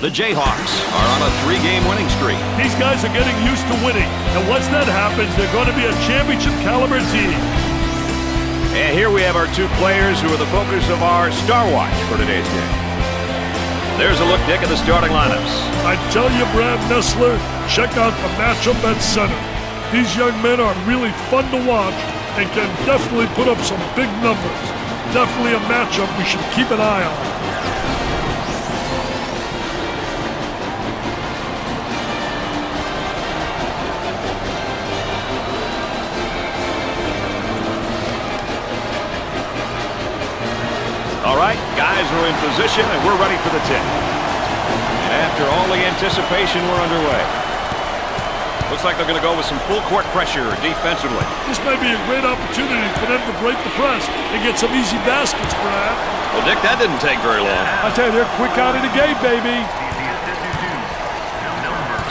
The Jayhawks are on a 3-game winning streak. These guys are getting used to winning, and once that happens, they're going to be a championship-caliber team. And here we have our two players who are the focus of our Star Watch for today's game. There's a look, Dick, at the starting lineups. I tell you, Brad Nessler, check out the matchup at center. These young men are really fun to watch and can definitely put up some big numbers. Definitely a matchup we should keep an eye on. All right, guys are in position, and we're ready for the tip. And after all the anticipation, we're underway. Looks like they're going to go with some full-court pressure defensively. This may be a great opportunity for them to break the press and get some easy baskets, Brad. Well, Dick, that didn't take very long. I tell you, they're quick out of the gate, baby.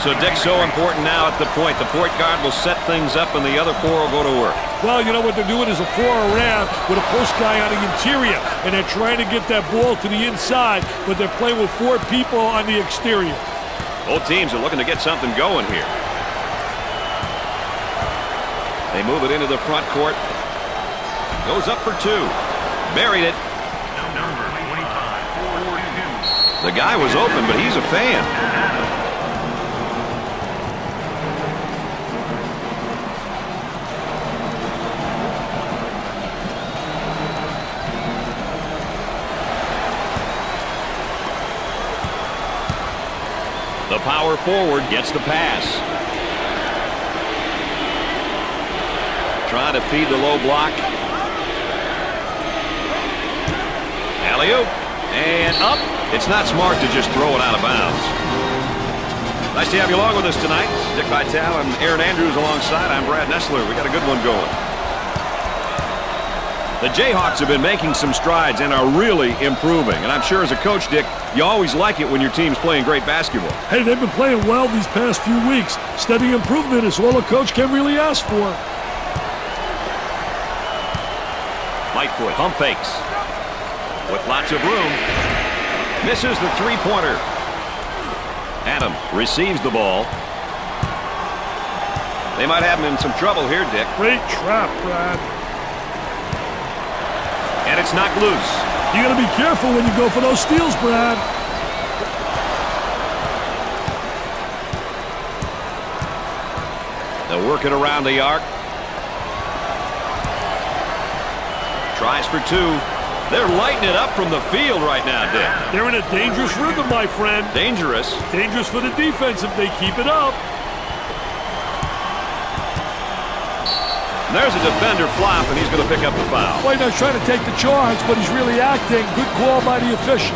So, Dick, so important now at the point. The point guard will set things up, and the other four will go to work. Well, you know what they're doing is a 4 around with a post guy on the interior, and they're trying to get that ball to the inside, but they're playing with 4 people on the exterior. Both teams are looking to get something going here. They move it into the front court. Goes up for 2. Buried it. The guy was open, but he's a fan. The power forward gets the pass. Trying to feed the low block. Alley-oop. And up. It's not smart to just throw it out of bounds. Nice to have you along with us tonight. Dick Vitale and Aaron Andrews alongside. I'm Brad Nessler. We got a good one going. The Jayhawks have been making some strides and are really improving. And I'm sure as a coach, Dick, you always like it when your team's playing great basketball. Hey, they've been playing well these past few weeks. Steady improvement is all a coach can really ask for. Lightfoot pump fakes with lots of room. Misses the three-pointer. Adam receives the ball. They might have him in some trouble here, Dick. Great trap, Brad. And it's knocked loose. You got to be careful when you go for those steals, Brad. They'll work it around the arc. Tries for 2. They're lighting it up from the field right now, Dick. They're in a dangerous rhythm, my friend. Dangerous. Dangerous for the defense if they keep it up. And there's a defender flop, and he's going to pick up the foul. White not trying to take the charge, but he's really acting. Good call by the official.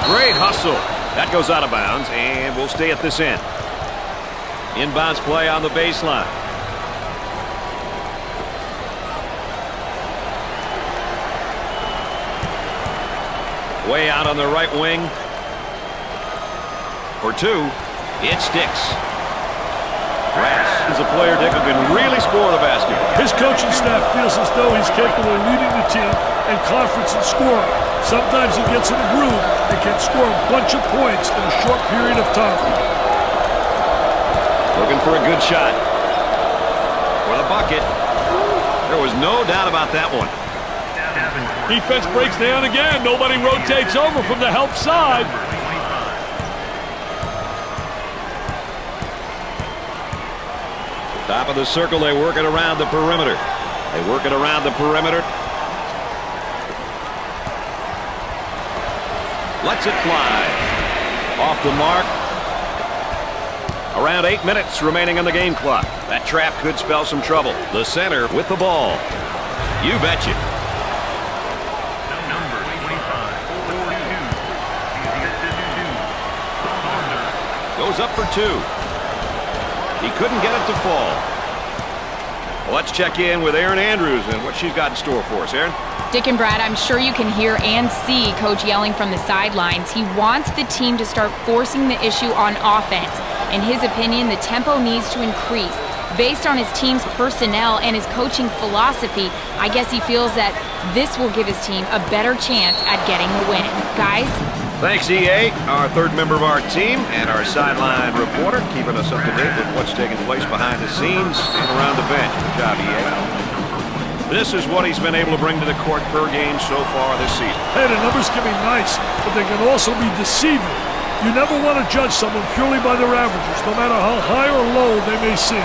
Great hustle. That goes out of bounds, and we'll stay at this end. Inbounds play on the baseline. Way out on the right wing. For 2. It sticks. Grass is a player, Dick, who can really score the basketball. His coaching staff feels as though he's capable of leading the team in conference and scoring. Sometimes he gets in a groove and can score a bunch of points in a short period of time. Looking for a good shot. For the bucket. There was no doubt about that one. Defense breaks down again. Nobody rotates over from the help side. Top of the circle, they work it around the perimeter. They work it around the perimeter. Lets it fly. Off the mark. Around 8 minutes remaining on the game clock. That trap could spell some trouble. The center with the ball. You betcha. Goes up for 2. He couldn't get it to fall. Well, let's check in with Aaron Andrews and what she's got in store for us. Aaron? Dick and Brad, I'm sure you can hear and see Coach yelling from the sidelines. He wants the team to start forcing the issue on offense. In his opinion, the tempo needs to increase. Based on his team's personnel and his coaching philosophy, I guess he feels that this will give his team a better chance at getting the win. Guys, Thanks, EA, our third member of our team, and our sideline reporter, keeping us up to date with what's taking place behind the scenes and around the bench. Good job, EA. This is what he's been able to bring to the court per game so far this season. Hey, the numbers can be nice, but they can also be deceiving. You never want to judge someone purely by their averages, no matter how high or low they may seem.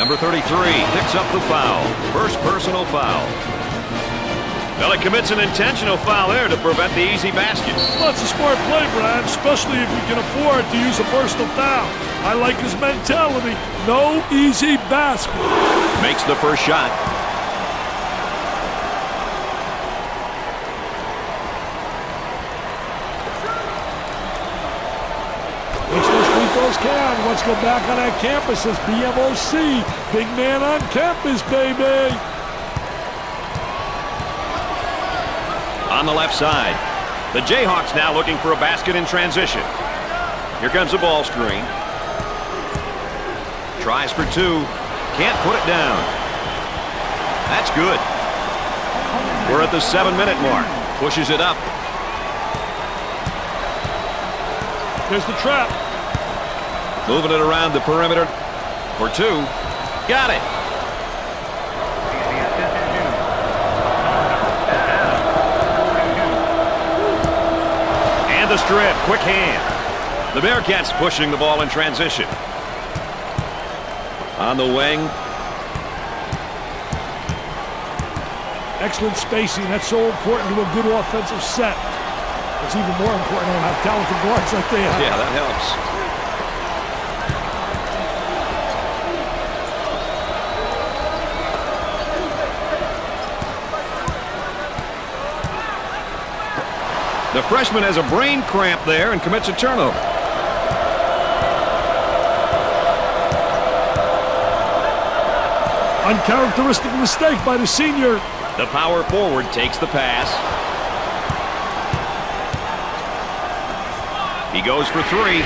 Number 33 picks up the foul. First personal foul. Well, he commits an intentional foul there to prevent the easy basket. Well, that's a smart play, Brad, especially if you can afford to use a personal foul. I like his mentality. No easy basket. Makes the first shot. Makes those free throws count. Let's go back on that campus as BMOC. Big man on campus, baby. On the left side, the Jayhawks now looking for a basket in transition. Here comes the ball screen. Tries for two. Can't put it down. That's good. We're at the 7-minute mark. Pushes it up. There's the trap. Moving it around the perimeter for two. Got it. And the strip. Quick hand. The Bearcats pushing the ball in transition. On the wing. Excellent spacing. That's so important to a good offensive set. It's even more important to have talented guards like they have. Yeah, that helps. The freshman has a brain cramp there and commits a turnover. Uncharacteristic mistake by the senior. The power forward takes the pass. He goes for three.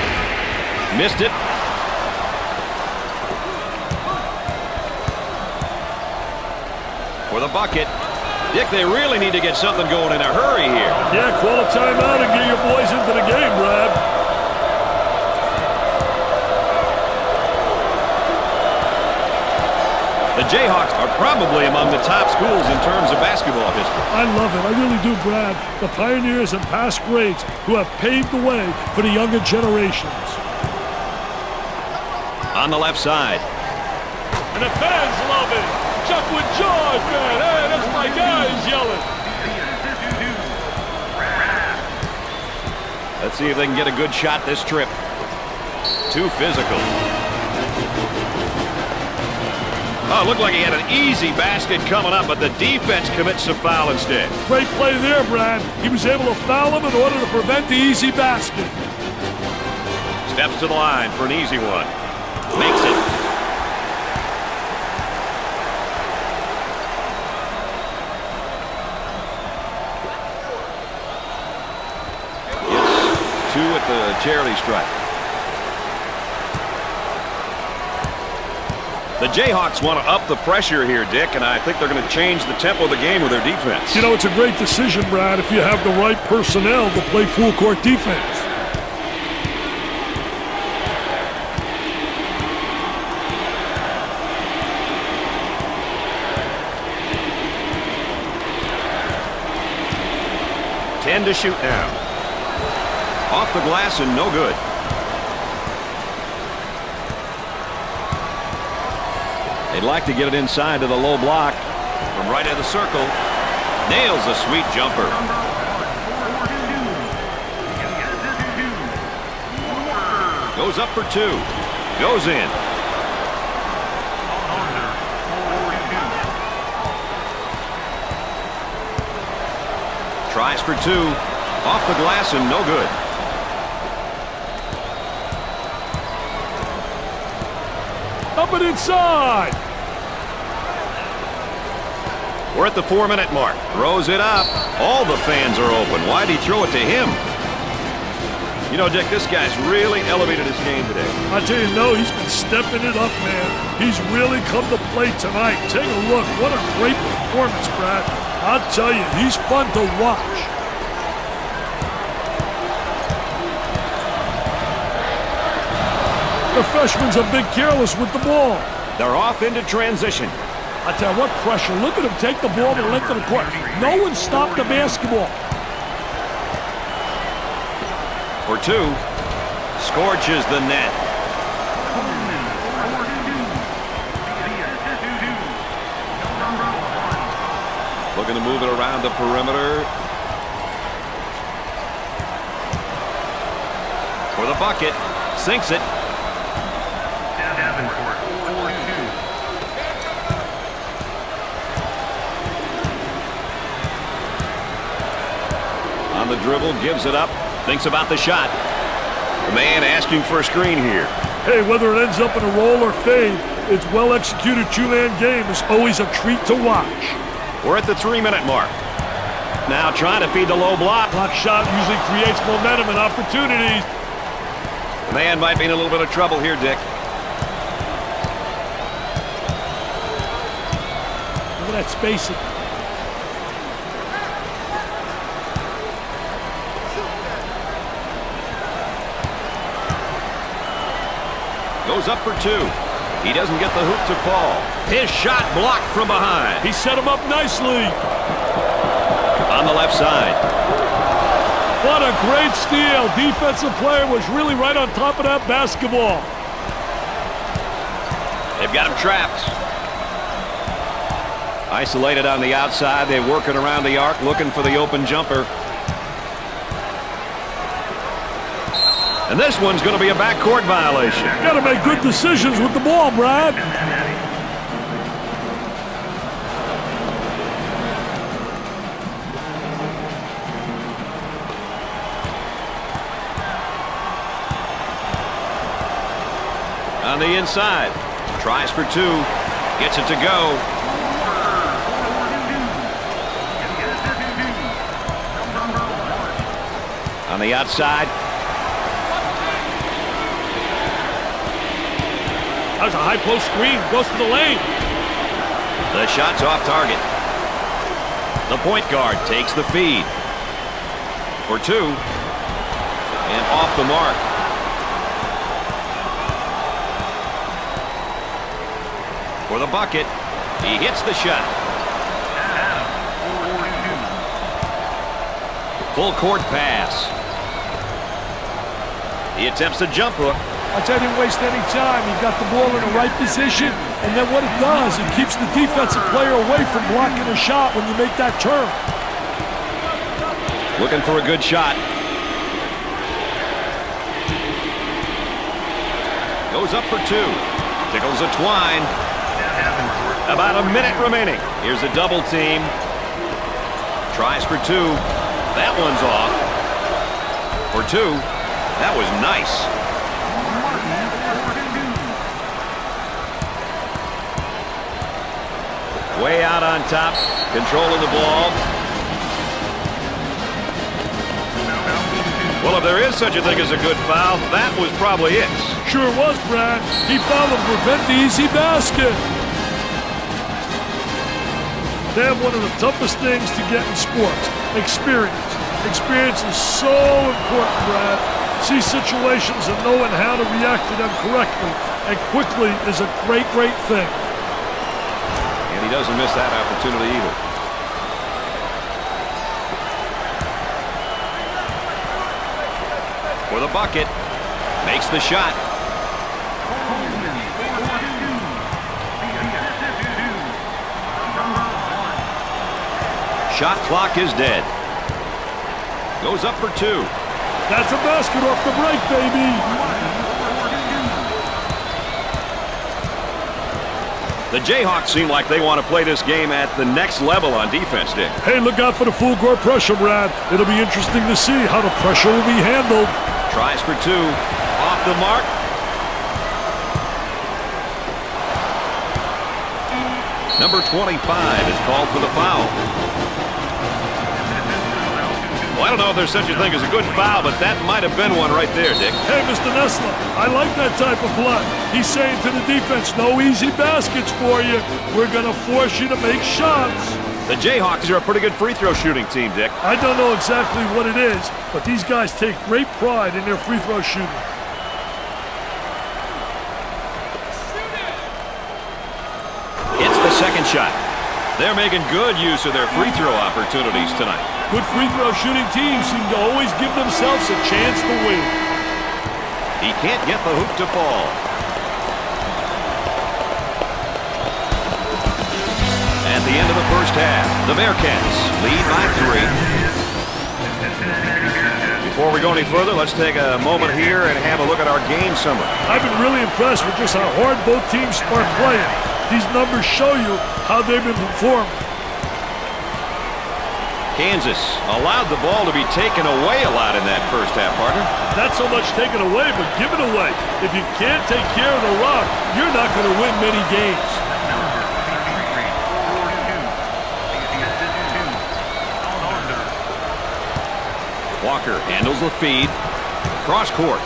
Missed it. For the bucket. Dick, they really need to get something going in a hurry here. Yeah, call a timeout and get your boys into the game, Brad. The Jayhawks are probably among the top schools in terms of basketball history. I love it. I really do, Brad. The pioneers and past greats who have paved the way for the younger generations. On the left side. And the fans love it. Chuck with George, man. Hey, that's my guys yelling. Let's see if they can get a good shot this trip. Too physical. Oh, it looked like he had an easy basket coming up, but the defense commits a foul instead. Great play there, Brad. He was able to foul him in order to prevent the easy basket. Steps to the line for an easy one. Makes it. It's two at the charity stripe. The Jayhawks want to up the pressure here, Dick, and I think they're going to change the tempo of the game with their defense. You know, it's a great decision, Brad, if you have the right personnel to play full-court defense. Ten to shoot now. Off the glass and no good. They'd like to get it inside to the low block. From right of the circle. Nails a sweet jumper. Goes up for two. Goes in. Tries for two. Off the glass and no good. Up and inside. We're at the 4-minute mark. Throws it up. All the fans are open. Why'd he throw it to him? You know, Dick, this guy's really elevated his game today. I tell you, no, he's been stepping it up, man. He's really come to play tonight. Take a look. What a great performance, Brad. I'll tell you, he's fun to watch. The freshman's a bit careless with the ball. They're off into transition. I tell you what, pressure. Look at him take the ball to the length of the court. No one stopped the basketball. For two, scorches the net. Looking to move it around the perimeter. For the bucket, sinks it. On the dribble, gives it up. Thinks about the shot. The man asking for a screen here. Hey, whether it ends up in a roll or fade, its well-executed two-man game is always a treat to watch. We're at the 3-minute mark. Now trying to feed the low block. Block shot usually creates momentum and opportunities. The man might be in a little bit of trouble here, Dick. Look at that spacing. Goes up for two. He doesn't get the hoop to fall. His shot blocked from behind. He set him up nicely. On the left side. What a great steal. Defensive player was really right on top of that basketball. They've got him trapped. Isolated on the outside. They're working around the arc, looking for the open jumper. And this one's going to be a backcourt violation. Got to make good decisions with the ball, Brad. On the inside. Tries for two. Gets it to go. On the outside. That was a high post screen. Goes to the lane. The shot's off target. The point guard takes the feed. For two. And off the mark. For the bucket. He hits the shot. Full court pass. He attempts a jump hook. I tell you, didn't waste any time. He got the ball in the right position, and then what it does, it keeps the defensive player away from blocking a shot when you make that turn. Looking for a good shot. Goes up for two. Tickles a twine. About a minute remaining. Here's a double team. Tries for two. That one's off. For two. That was nice. Way out on top, controlling the ball. Well, if there is such a thing as a good foul, that was probably it. Sure was, Brad. He fouled to prevent the easy basket. They have one of the toughest things to get in sports, experience. Experience is so important, Brad. See situations and knowing how to react to them correctly and quickly is a great, great thing. And he doesn't miss that opportunity either. For the bucket. Makes the shot. Shot clock is dead. Goes up for two. That's a basket off the break, baby. The Jayhawks seem like they want to play this game at the next level on defense, Dick. Hey, look out for the full court pressure, Brad. It'll be interesting to see how the pressure will be handled. Tries for two. Off the mark. Number 25 is called for the foul. Well, I don't know if there's such a thing as a good foul, but that might have been one right there, Dick. Hey, Mr. Nessler, I like that type of play. He's saying to the defense, no easy baskets for you. We're going to force you to make shots. The Jayhawks are a pretty good free throw shooting team, Dick. I don't know exactly what it is, but these guys take great pride in their free throw shooting. It's the second shot. They're making good use of their free throw opportunities tonight. Good free throw shooting teams seem to always give themselves a chance to win. He can't get the hoop to fall. At the end of the first half, the Bearcats lead by 3. Before we go any further, let's take a moment here and have a look at our game summary. I've been really impressed with just how hard both teams are playing. These numbers show you how they've been performing. Kansas allowed the ball to be taken away a lot in that first half, partner. Not so much taken away, but given away. If you can't take care of the rock, you're not going to win many games. Walker handles the feed. Cross court.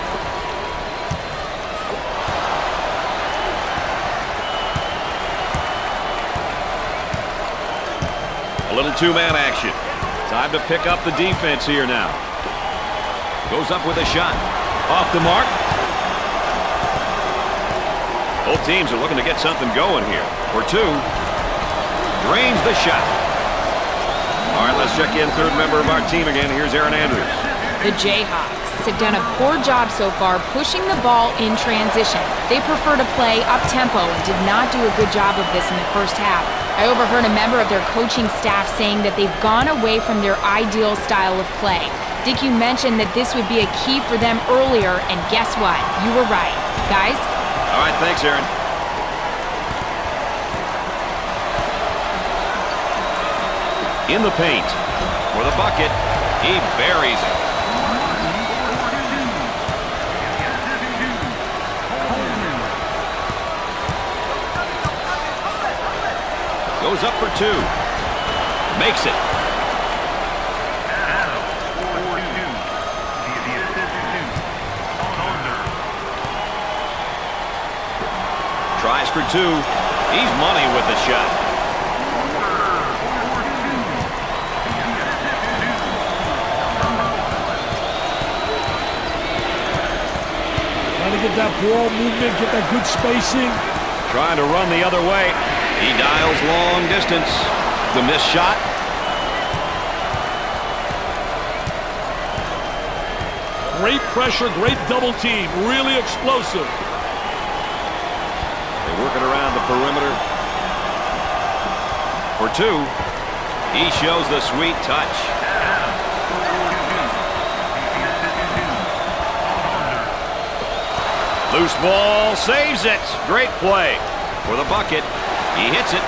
A little two-man action. Time to pick up the defense here now. Goes up with a shot. Off the mark. Both teams are looking to get something going here. For 2. Drains the shot. All right, let's check in third member of our team again. Here's Aaron Andrews. The Jayhawks have done a poor job so far pushing the ball in transition. They prefer to play up-tempo and did not do a good job of this in the first half. I overheard a member of their coaching staff saying that they've gone away from their ideal style of play. Dick, you mentioned that this would be a key for them earlier, and guess what? You were right. Guys? All right, thanks, Aaron. In the paint. For the bucket. He buries it. Goes up for 2. Makes it. Tries for 2. He's money with the shot. Trying to get that ball movement, get that good spacing. Trying to run the other way. He dials long distance. The missed shot. Great pressure, great double team. Really explosive. They're working around the perimeter. For 2. He shows the sweet touch. Loose ball, saves it. Great play. For the bucket. He hits it.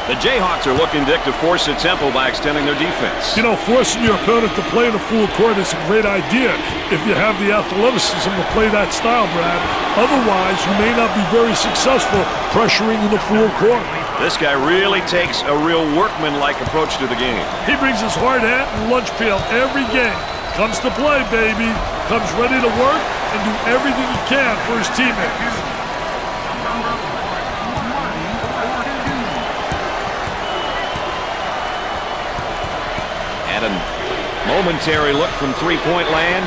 The Jayhawks are looking, Dick, to force the tempo by extending their defense. You know, forcing your opponent to play in a full court is a great idea if you have the athleticism to play that style, Brad. Otherwise, you may not be very successful pressuring in the full court. This guy really takes a real workman-like approach to the game. He brings his hard hat and lunch pail every game. Comes to play, baby. Comes ready to work and do everything he can for his teammates. And a momentary look from three-point land.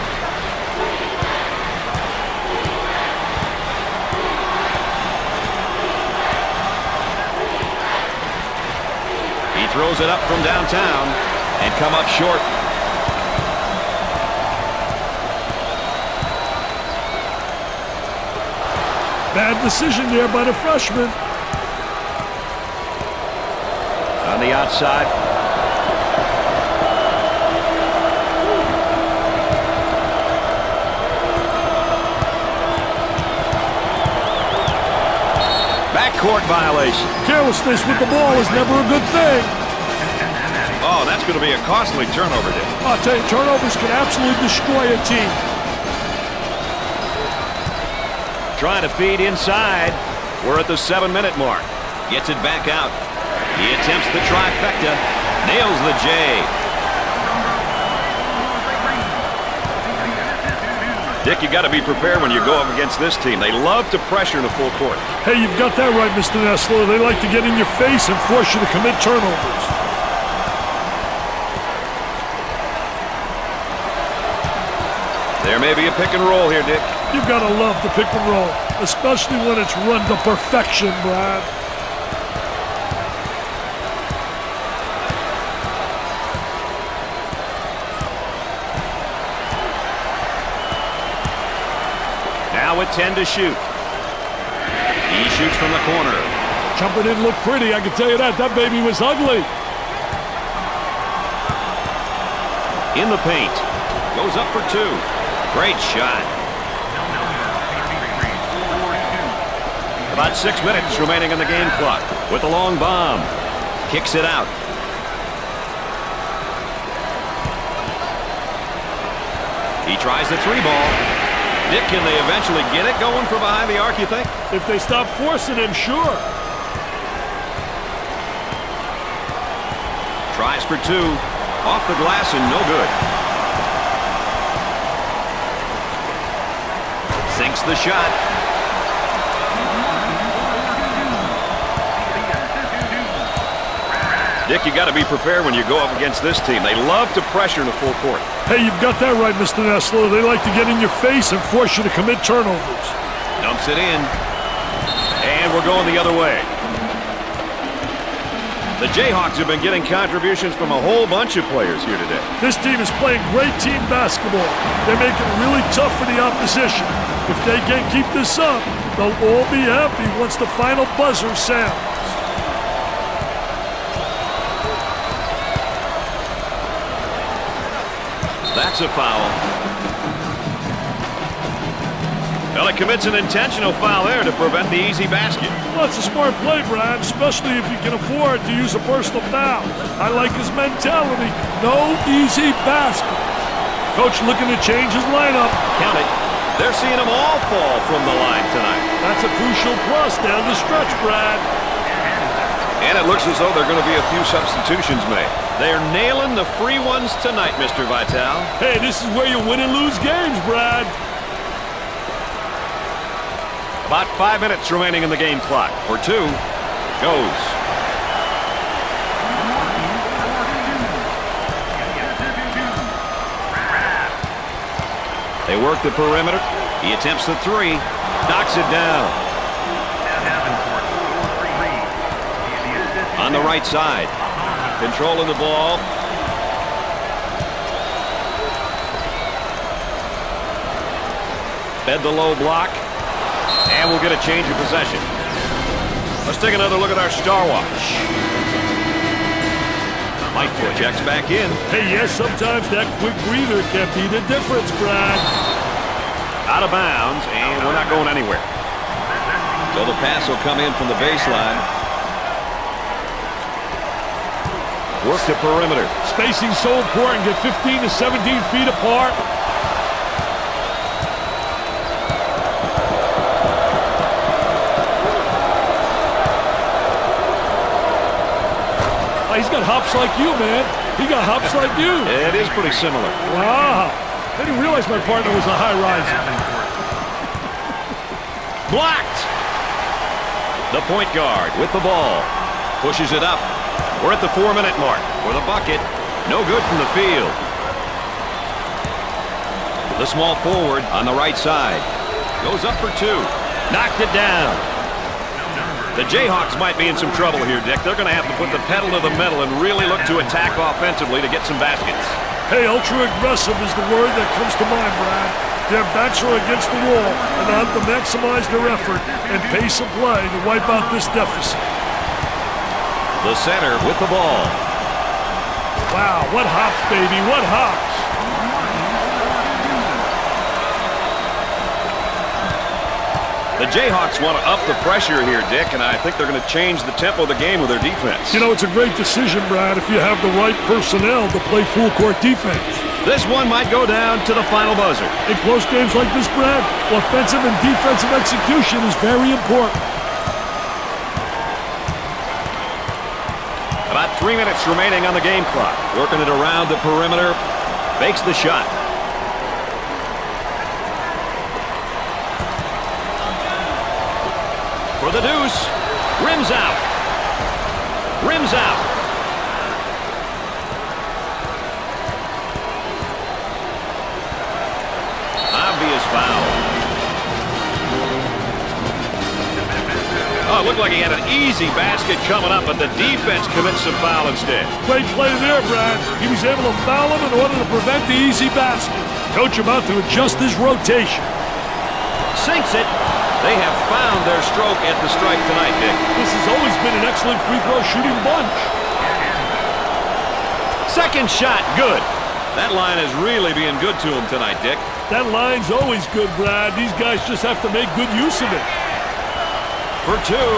He throws it up from downtown and come up short. Bad decision there by the freshman. On the outside. Backcourt violation. Carelessness with the ball is never a good thing. Oh, that's going to be a costly turnover, Dick. I'll tell you, turnovers can absolutely destroy a team. Trying to feed inside. We're at the 7-minute mark. Gets it back out. He attempts the trifecta. Nails the J. Dick, you got to be prepared when you go up against this team. They love to pressure in the full court. Hey, you've got that right, Mr. Nessler. They like to get in your face and force you to commit turnovers. There may be a pick and roll here, Dick. You've got to love the pick and roll, especially when it's run to perfection, Brad. Now with 10 to shoot. He shoots from the corner. Jumper didn't look pretty, I can tell you that. That baby was ugly. In the paint. Goes up for two. Great shot. About 6 minutes remaining in the game clock. With a long bomb. Kicks it out. He tries the three ball. Dick, can they eventually get it going from behind the arc, you think? If they stop forcing him, sure. Tries for two. Off the glass and no good. Sinks the shot. Dick, you got to be prepared when you go up against this team. They love to pressure in the full court. Hey, you've got that right, Mr. Nessler. They like to get in your face and force you to commit turnovers. Dumps it in. And we're going the other way. The Jayhawks have been getting contributions from a whole bunch of players here today. This team is playing great team basketball. They make it really tough for the opposition. If they can keep this up, they'll all be happy once the final buzzer sounds. That's a foul. Well, it commits an intentional foul there to prevent the easy basket. Well, it's a smart play, Brad, especially if you can afford to use a personal foul. I like his mentality. No easy basket. Coach looking to change his lineup. Count it. They're seeing them all fall from the line tonight. That's a crucial plus down the stretch, Brad. And it looks as though there are going to be a few substitutions made. They're nailing the free ones tonight, Mr. Vitale. Hey, this is where you win and lose games, Brad. About 5 minutes remaining in the game clock. For two. Goes. They work the perimeter. He attempts the three. Knocks it down. On the right side. Controlling the ball. Fed the low block. And we'll get a change of possession. Let's take another look at our star watch. Lightfoot checks back in. Hey, yes, sometimes that quick breather can be the difference, Brad. Out of bounds, and we're not going anywhere. So the pass will come in from the baseline. Work the perimeter. Spacing so important. Get 15 to 17 feet apart. Oh, he's got hops like you, man. He got hops like you. It is pretty similar. Wow. I didn't realize my partner was a high riser. Blocked. The point guard with the ball. Pushes it up. We're at the 4-minute mark for the bucket. No good from the field. The small forward on the right side. Goes up for two. Knocked it down. The Jayhawks might be in some trouble here, Dick. They're going to have to put the pedal to the metal and really look to attack offensively to get some baskets. Hey, ultra-aggressive is the word that comes to mind, Brad. Their backs are against the wall, and they'll have to maximize their effort and pace of play to wipe out this deficit. The center with the ball. Wow, what hops, baby, what hops. The Jayhawks want to up the pressure here, Dick, and I think they're going to change the tempo of the game with their defense. You know, it's a great decision, Brad, if you have the right personnel to play full-court defense. This one might go down to the final buzzer. In close games like this, Brad, offensive and defensive execution is very important. 3 minutes remaining on the game clock. Working it around the perimeter. Fakes the shot. For the deuce. Rims out. Rims out. Obvious foul. Oh, it looked like he had an easy basket coming up, but the defense commits some foul instead. Great play there, Brad. He was able to foul him in order to prevent the easy basket. Coach about to adjust his rotation. Sinks it. They have found their stroke at the stripe tonight, Dick. This has always been an excellent free throw shooting bunch. Second shot, good. That line is really being good to him tonight, Dick. That line's always good, Brad. These guys just have to make good use of it. For two.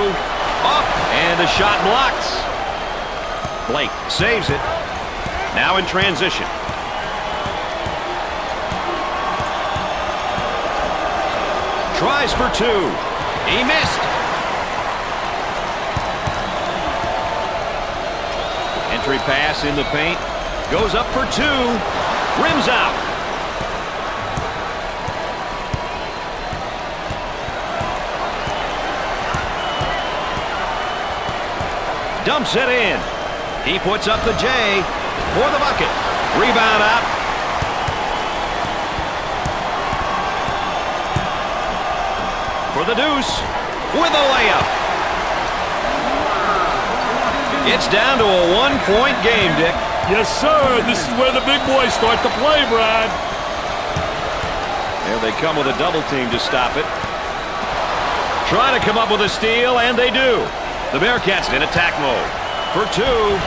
Up. And the shot blocks. Blake saves it. Now in transition. Tries for two. He missed. Entry pass in the paint. Goes up for two. Rims out. Dumps it in. He puts up the J for the bucket. Rebound out. For the deuce with a layup. It's down to a one-point game, Dick. Yes, sir. This is where the big boys start to play, Brad. There they come with a double team to stop it. Trying to come up with a steal, and they do. The Bearcats in attack mode. For two.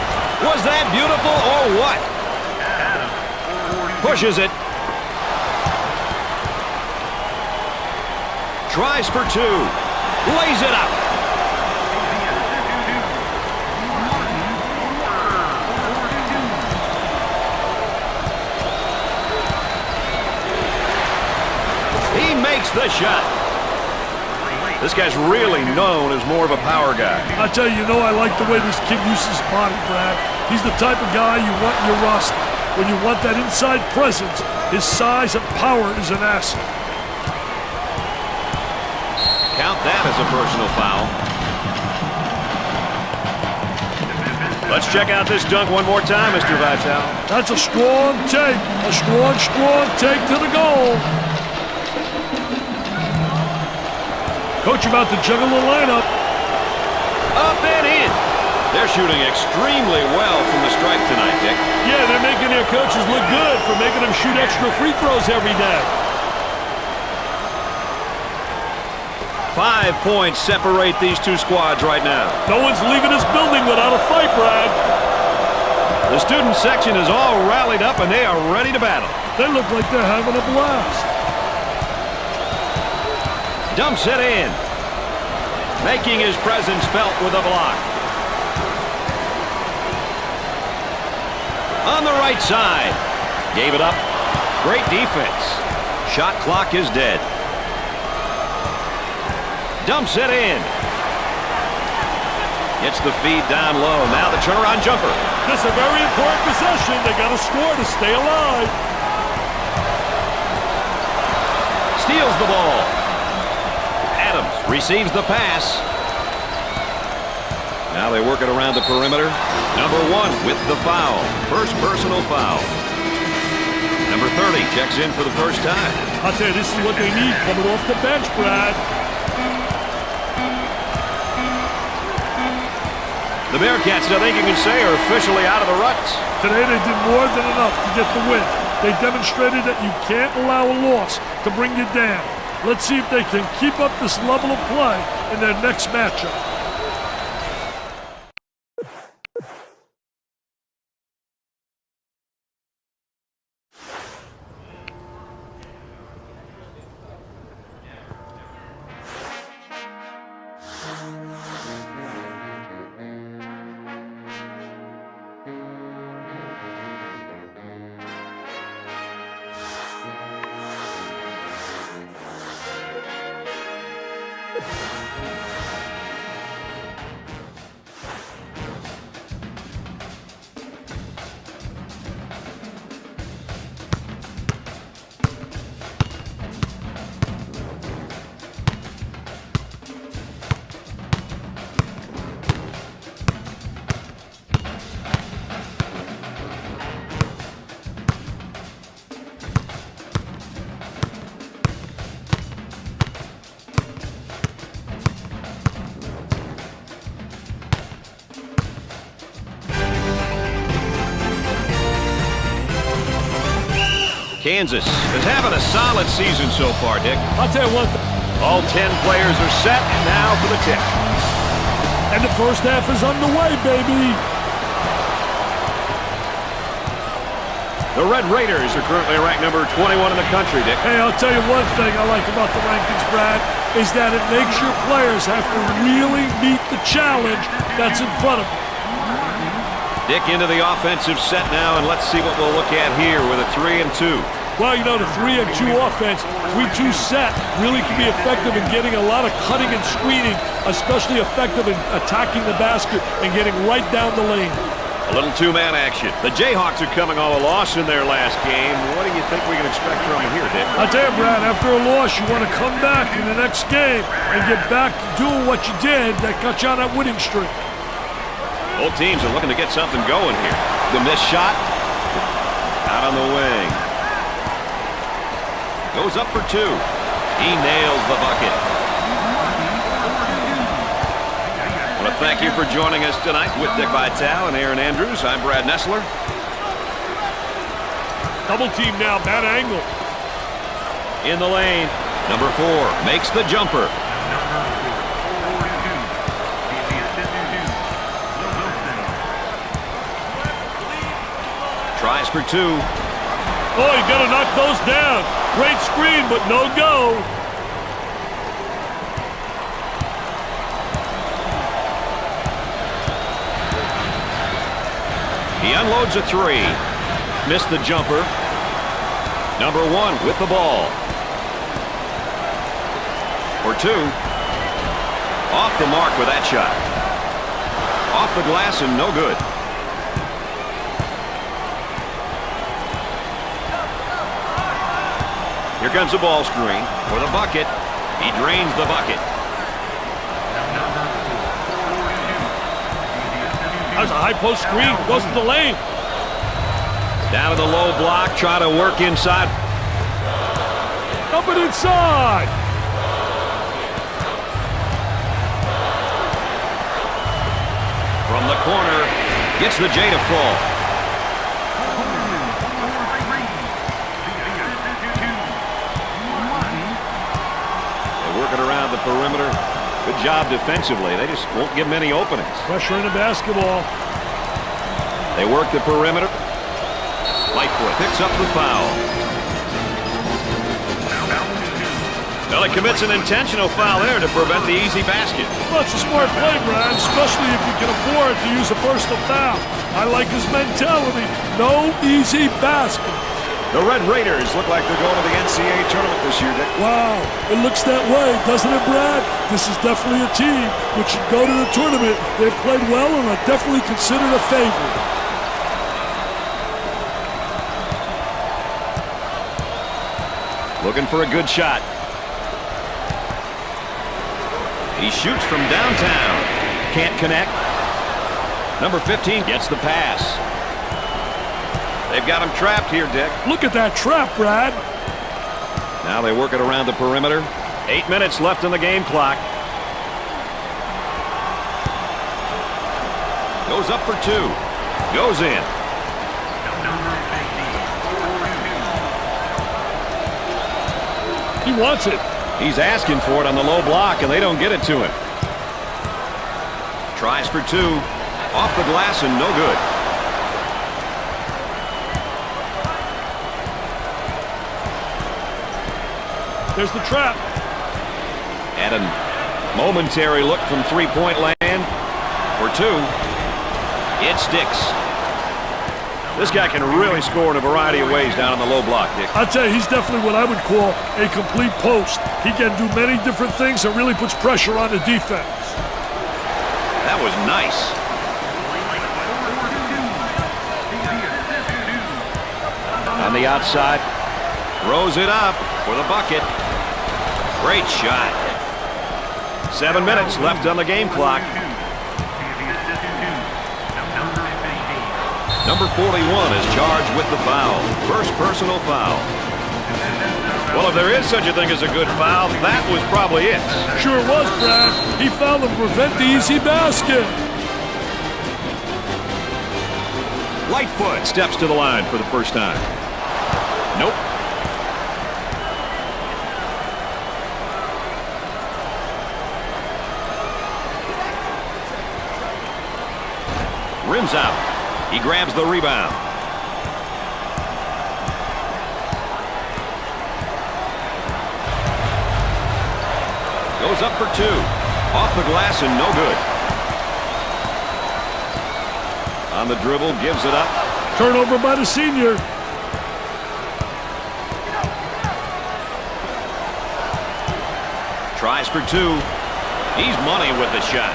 Was that beautiful or what? Pushes it. Tries for two. Lays it up. He makes the shot. This guy's really known as more of a power guy. I tell you, I like the way this kid uses his body, Brad. He's the type of guy you want in your roster. When you want that inside presence, his size and power is an asset. Count that as a personal foul. Let's check out this dunk one more time, Mr. Vitale. That's a strong take. A strong take to the goal. Coach about to juggle the lineup. Up and in. They're shooting extremely well from the stripe tonight, Dick. Yeah, they're making their coaches look good for making them shoot extra free throws every day. 5 points separate these two squads right now. No one's leaving this building without a fight, Brad. The student section is all rallied up and they are ready to battle. They look like they're having a blast. Dumps it in. Making his presence felt with a block. On the right side. Gave it up. Great defense. Shot clock is dead. Dumps it in. Gets the feed down low. Now the turnaround jumper. This is a very important possession. They got to score to stay alive. Steals the ball. Adams receives the pass. Now they work it around the perimeter. Number 1 with the foul. First personal foul. Number 30 checks in for the first time. I'll tell you, this is what they need coming off the bench, Brad. The Bearcats, I think you can say, are officially out of the ruts. Today they did more than enough to get the win. They demonstrated that you can't allow a loss to bring you down. Let's see if they can keep up this level of play in their next matchup. Kansas is having a solid season so far, Dick. I'll tell you one thing. All 10 players are set, and now for the tip. And the first half is underway, baby. The Red Raiders are currently ranked number 21 in the country, Dick. Hey, I'll tell you one thing I like about the rankings, Brad, is that it makes your players have to really meet the challenge that's in front of them. Dick into the offensive set now, and let's see what we'll look at here with a 3-2. Well, you know, the 3-2 offense, 3-2 set, really can be effective in getting a lot of cutting and screening, especially effective in attacking the basket and getting right down the lane. A little two-man action. The Jayhawks are coming off a loss in their last game. What do you think we can expect from them here, Dick? I'll tell you, Brad, after a loss, you want to come back in the next game and get back to doing what you did that got you on that winning streak. Both teams are looking to get something going here. The missed shot. Out on the wing. Goes up for two. He nails the bucket. Thank you for joining us tonight with Dick Vitale and Aaron Andrews. I'm Brad Nessler. Double team now, bad angle. In the lane, number 4 makes the jumper. Tries for 2. Oh, you got to knock those down. Great screen, but no go. He unloads a 3. Missed the jumper. Number 1 with the ball. For 2. Off the mark with that shot. Off the glass and no good. Here comes the ball screen for the bucket. He drains the bucket. There's a high post screen, goes to the lane. Down to the low block, try to work inside. Up and inside. From the corner, gets the J to fall. They work it around the perimeter. Good job defensively. They just won't give them any openings. Pressure in the basketball. They work the perimeter. Lightfoot picks up the foul. Well, he commits an intentional foul there to prevent the easy basket. Well, it's a smart play, Brad, especially if you can afford to use a personal foul. I like his mentality. No easy basket. The Red Raiders look like they're going to the NCAA tournament this year, Dick. Wow, it looks that way, doesn't it, Brad? This is definitely a team which should go to the tournament. They've played well and are definitely considered a favorite. Looking for a good shot. He shoots from downtown. Can't connect. Number 15 gets the pass. They've got him trapped here, Dick. Look at that trap, Brad. Now they work it around the perimeter. 8 minutes left on the game clock. Goes up for 2. Goes in. He wants it. He's asking for it on the low block, and they don't get it to him. Tries for 2. Off the glass and no good. There's the trap. And a momentary look from three-point land. For 2. It sticks. This guy can really score in a variety of ways down on the low block, Dick. I'll tell you, he's definitely what I would call a complete post. He can do many different things and really puts pressure on the defense. That was nice. On the outside. Throws it up for the bucket. Great shot. 7 minutes left on the game clock. Number 41 is charged with the foul. First personal foul. Well, if there is such a thing as a good foul, that was probably it. Sure was, Brad. He fouled to prevent the easy basket. Lightfoot steps to the line for the first time. Nope. Rims out. He grabs the rebound. Goes up for two. Off the glass and no good. On the dribble, gives it up. Turnover by the senior. Tries for two. He's money with the shot.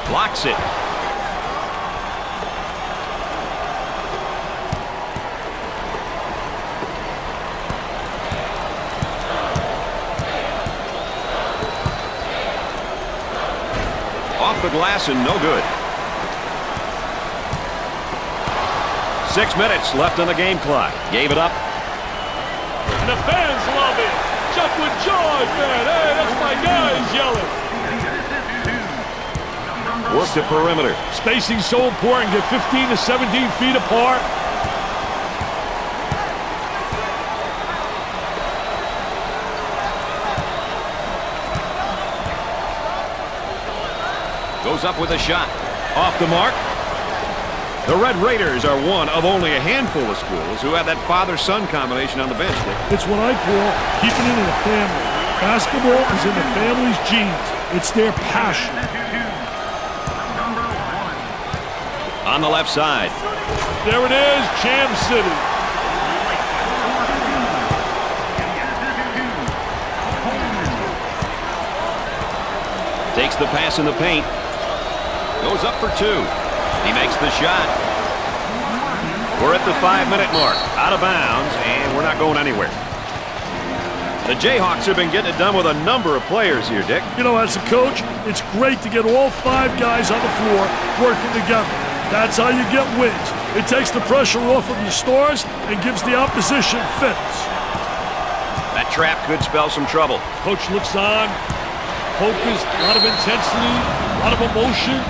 Blocks it. Off the glass and no good. 6 minutes left on the game clock. Gave it up. And the fans love it. Chuck with joy, man. Hey, that's my guys yelling. Work the perimeter. Spacing so important. Get 15 to 17 feet apart. Goes up with a shot. Off the mark. The Red Raiders are one of only a handful of schools who have that father-son combination on the bench. It's what I call keeping it in the family. Basketball is in the family's genes. It's their passion. On the left side. There it is, Jam City. Takes the pass in the paint. Goes up for two. He makes the shot. We're at the 5-minute mark. Out of bounds, and we're not going anywhere. The Jayhawks have been getting it done with a number of players here, Dick. You know, as a coach, it's great to get all 5 guys on the floor working together. That's how you get wins. It takes the pressure off of your stars and gives the opposition fits. That trap could spell some trouble. Coach looks on, focused, a lot of intensity, a lot of emotion.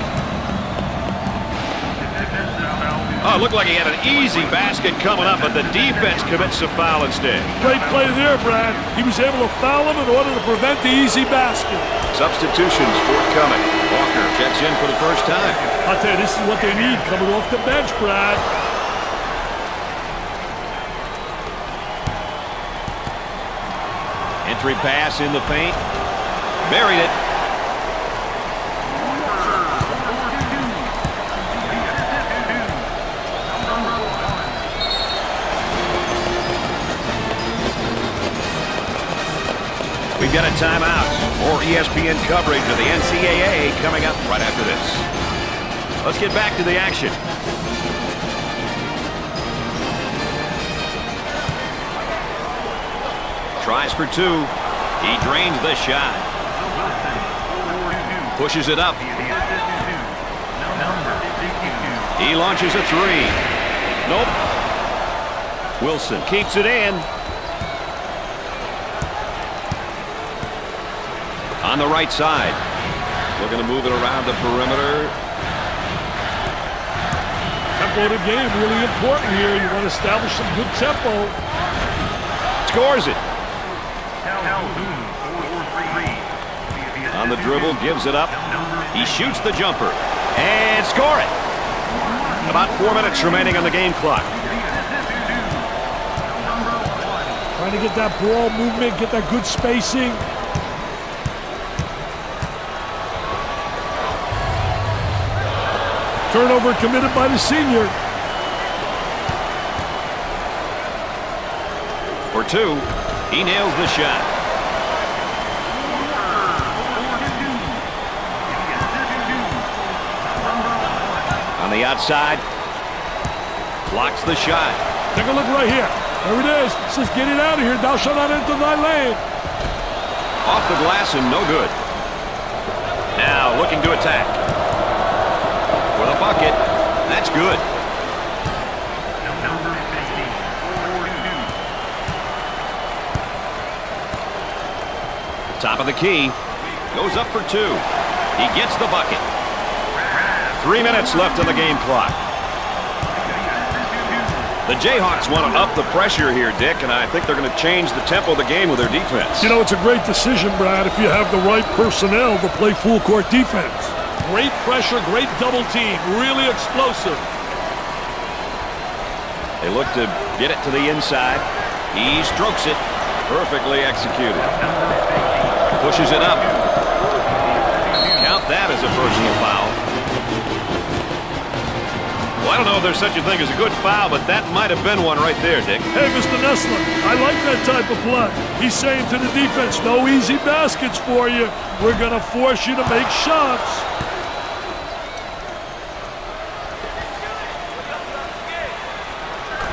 Oh, it looked like he had an easy basket coming up, but the defense commits a foul instead. Great play there, Brad. He was able to foul him in order to prevent the easy basket. Substitutions forthcoming. Walker checks in for the first time. I'll tell you, this is what they need coming off the bench, Brad. Entry pass in the paint. Buried it. We've got a timeout. More ESPN coverage of the NCAA coming up right after this. Let's get back to the action. Tries for two. He drains the shot. Pushes it up. He launches a three. Nope. Wilson keeps it in. On the right side. Looking to move it around the perimeter. Tempo of the game really important here. You want to establish some good tempo. Scores it. On the dribble, gives it up. He shoots the jumper. And score it. About 4 minutes remaining on the game clock. Trying to get that ball movement, get that good spacing. Turnover committed by the senior. For two, he nails the shot. On the outside, blocks the shot. Take a look right here. There it is. It says, get it out of here. Thou shalt not enter thy lane. Off the glass and no good. Now looking to attack. With a bucket. That's good. Top of the key. Goes up for two. He gets the bucket. 3 minutes left on the game clock. The Jayhawks want to up the pressure here, Dick, and I think they're going to change the tempo of the game with their defense. You know, it's a great decision, Brad, if you have the right personnel to play full-court defense. Great pressure, great double team, really explosive. They look to get it to the inside. He strokes it. Perfectly executed. Pushes it up. Count that as a personal foul. Well, I don't know if there's such a thing as a good foul, but that might have been one right there, Dick. Hey, Mr. Nessler, I like that type of play. He's saying to the defense, no easy baskets for you. We're going to force you to make shots.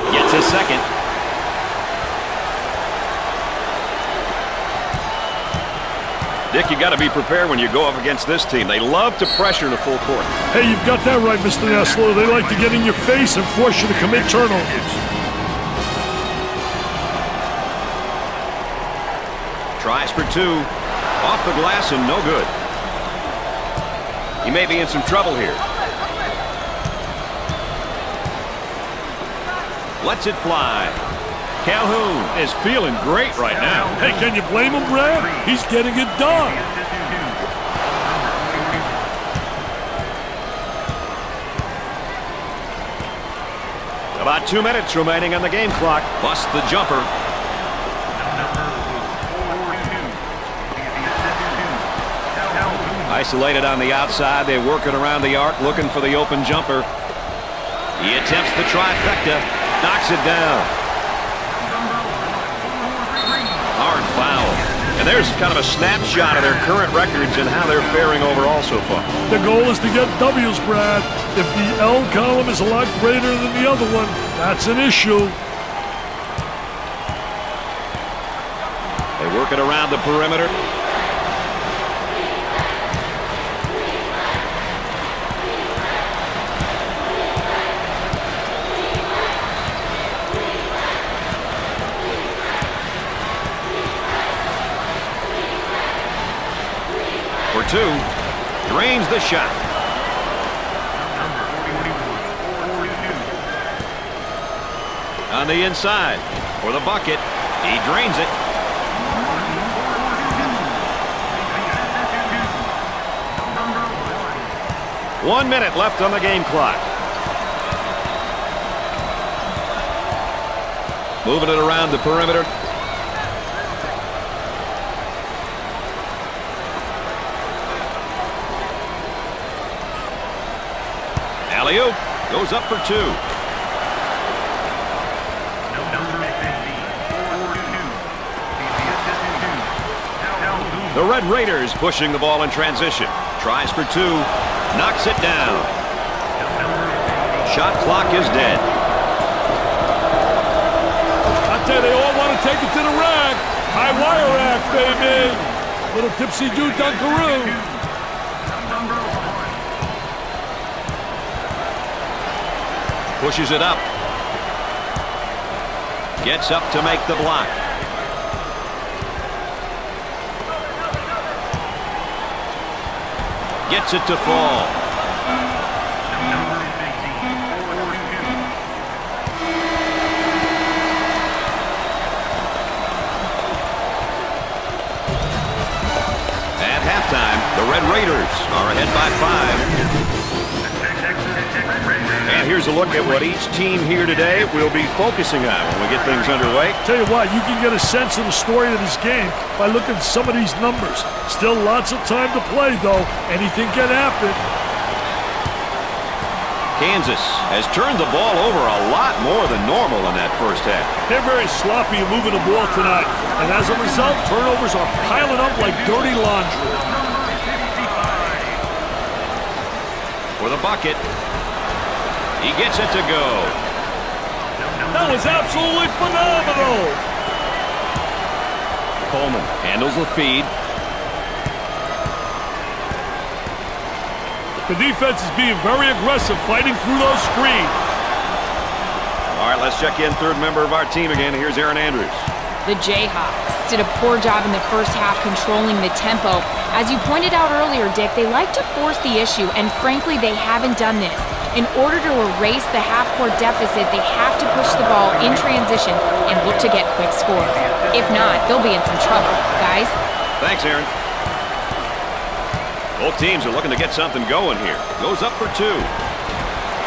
Gets his second. Dick, you got to be prepared when you go up against this team. They love to pressure in the full court. Hey, you've got that right, Mr. Nessler. They like to get in your face and force you to commit turnovers. Tries for two. Off the glass and no good. He may be in some trouble here. Lets it fly. Calhoun is feeling great right now. Hey, can you blame him, Brad? He's getting it done. About 2 minutes remaining on the game clock. Busts the jumper. Isolated on the outside. They work it around the arc, looking for the open jumper. He attempts the trifecta. Knocks it down. Hard foul. And there's kind of a snapshot of their current records and how they're faring overall so far. The goal is to get W's, Brad. If the L column is a lot greater than the other one, that's an issue. They work it around the perimeter. For two, drains the shot. On the inside for the bucket. He drains it. One minute left on the game clock. Moving it around the perimeter. Alley-oop goes up for two. The Red Raiders pushing the ball in transition. Tries for two. Knocks it down. Shot clock is dead. I tell you, they all want to take it to the rack. High wire rack, baby. Little tipsy-do dunkaroo. Pushes it up. Gets up to make the block. Gets it to fall. At halftime, the Red Raiders are ahead by 5. And here's a look at what each team here today will be focusing on when we get things underway. Tell you what, you can get a sense of the story of this game by looking at some of these numbers. Still lots of time to play, though. Anything can happen. Kansas has turned the ball over a lot more than normal in that first half. They're very sloppy moving the ball tonight. And as a result, turnovers are piling up like dirty laundry. For the bucket. He gets it to go. That was absolutely phenomenal. Coleman handles the feed. The defense is being very aggressive, fighting through those screens. All right, let's check in third member of our team again. Here's Aaron Andrews. The Jayhawks did a poor job in the first half controlling the tempo. As you pointed out earlier, Dick, they like to force the issue, and frankly, they haven't done this. In order to erase the half-court deficit, they have to push the ball in transition and look to get quick scores. If not, they'll be in some trouble. Guys? Thanks, Aaron. Both teams are looking to get something going here. Goes up for two.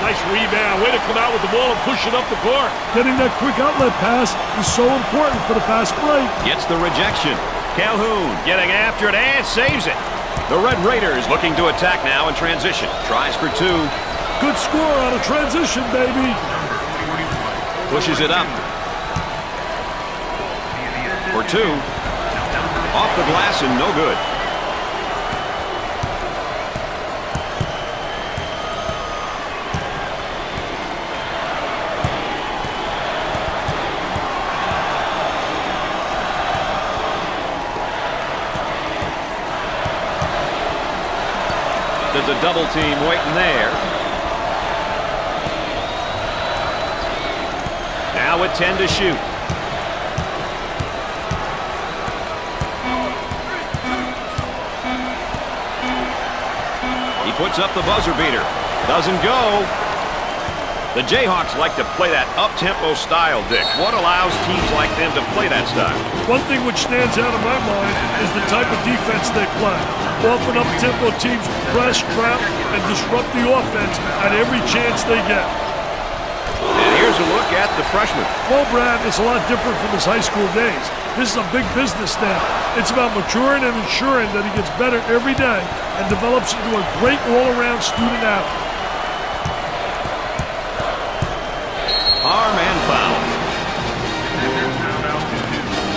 Nice rebound. Way to come out with the ball and push it up the court. Getting that quick outlet pass is so important for the fast break. Gets the rejection. Calhoun getting after it and saves it. The Red Raiders looking to attack now in transition. Tries for two. Good score on a transition, baby. Pushes it up. For two. Off the glass and no good. There's a double team waiting there. Now with 10 to shoot. He puts up the buzzer beater. Doesn't go. The Jayhawks like to play that up-tempo style, Dick. What allows teams like them to play that style? One thing which stands out in my mind is the type of defense they play. Often up-tempo teams press, trap, and disrupt the offense at every chance they get. And here's a look at the freshman. Well, Brad, it's a lot different from his high school days. This is a big business now. It's about maturing and ensuring that he gets better every day and develops into a great all-around student athlete. Arm and foul.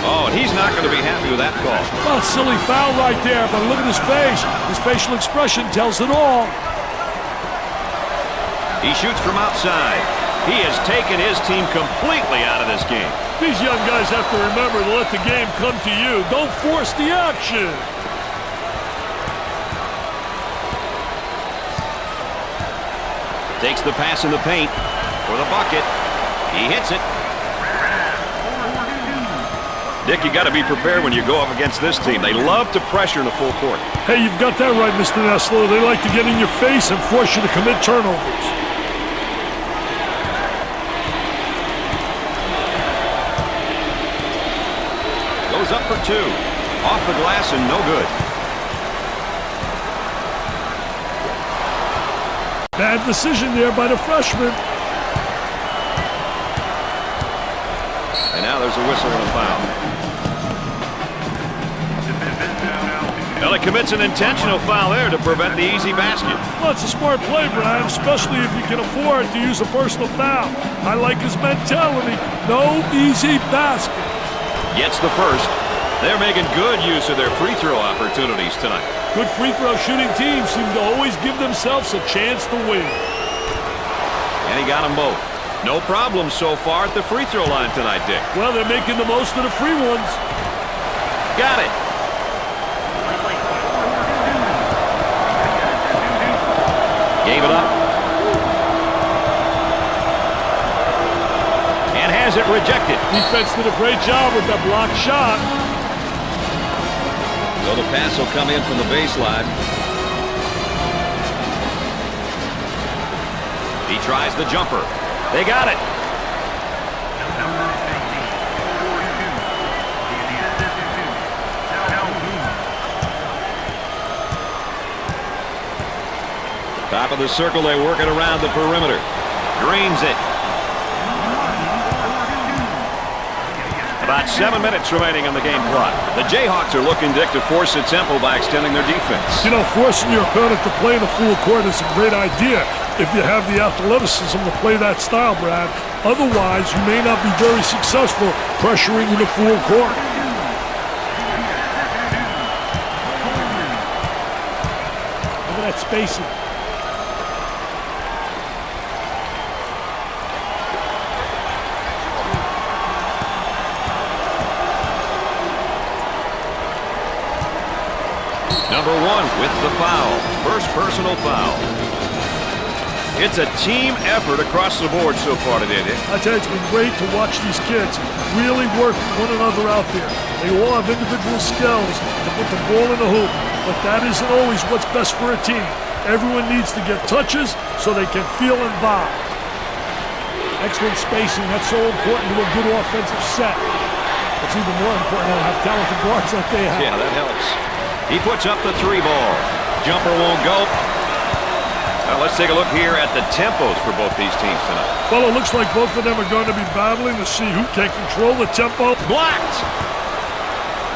Oh, and he's not going to be happy with that call. Well, silly foul right there, but look at his face. His facial expression tells it all. He shoots from outside. He has taken his team completely out of this game. These young guys have to remember to let the game come to you. Don't force the action. Takes the pass in the paint for the bucket. He hits it. Dick, you got to be prepared when you go up against this team. They love to pressure in the full court. Hey, you've got that right, Mr. Nessler. They like to get in your face and force you to commit turnovers. Goes up for two. Off the glass and no good. Bad decision there by the freshman. And now there's a whistle and a foul. Well, he commits an intentional foul there to prevent the easy basket. Well, it's a smart play, Brian, especially if you can afford to use a personal foul. I like his mentality. No easy basket. Gets the first. They're making good use of their free throw opportunities tonight. Good free throw shooting teams seem to always give themselves a chance to win. And he got them both. No problem so far at the free throw line tonight, Dick. Well, they're making the most of the free ones. Got it. Gave it up. And has it rejected. Defense did a great job with that blocked shot. So the pass will come in from the baseline. He tries the jumper. They got it. Top of the circle, they work it around the perimeter. Drains it. About 7 minutes remaining on the game clock. The Jayhawks are looking, Dick, to force the tempo by extending their defense. You know, forcing your opponent to play in the full court is a great idea if you have the athleticism to play that style, Brad. Otherwise, you may not be very successful pressuring in the full court. Look at that spacing. Number one with the foul. First personal foul. It's a team effort across the board so far today, Dick. I tell you, it's been great to watch these kids really work one another out there. They all have individual skills to put the ball in the hoop, but that isn't always what's best for a team. Everyone needs to get touches so they can feel involved. Excellent spacing. That's so important to a good offensive set. It's even more important to have talented guards like they have. Yeah, that helps. He puts up the 3 ball. Jumper won't go. Now let's take a look here at the tempos for both these teams tonight. Well, it looks like both of them are going to be battling to see who can control the tempo. Blocked.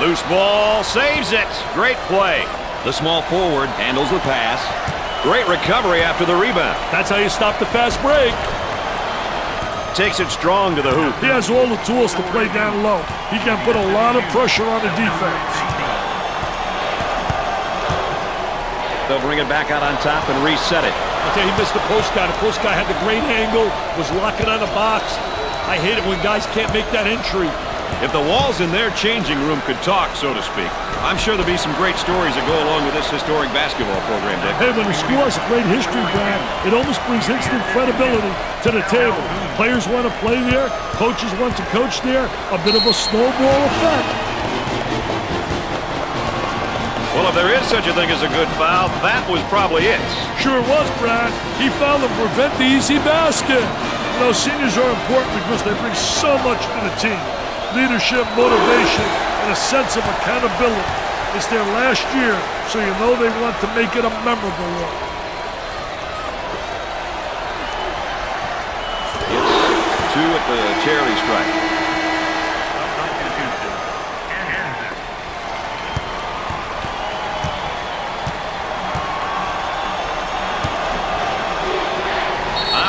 Loose ball, saves it. Great play. The small forward handles the pass. Great recovery after the rebound. That's how you stop the fast break. Takes it strong to the hoop. He has all the tools to play down low. He can put a lot of pressure on the defense. They'll bring it back out on top and reset it. I'll tell you, he missed the post guy. The post guy had the great angle, was locking on the box. I hate it when guys can't make that entry. If the walls in their changing room could talk, so to speak, I'm sure there'll be some great stories that go along with this historic basketball program, Dick. Hey, when a school has a great history, Brad, it almost brings instant credibility to the table. Players want to play there, coaches want to coach there, a bit of a snowball effect. Well, if there is such a thing as a good foul, that was probably it. Sure was, Brad. He fouled to prevent the easy basket. You know, seniors are important because they bring so much to the team. Leadership, motivation, and a sense of accountability. It's their last year, so you know they want to make it a memorable one. It's 2 at the charity stripe.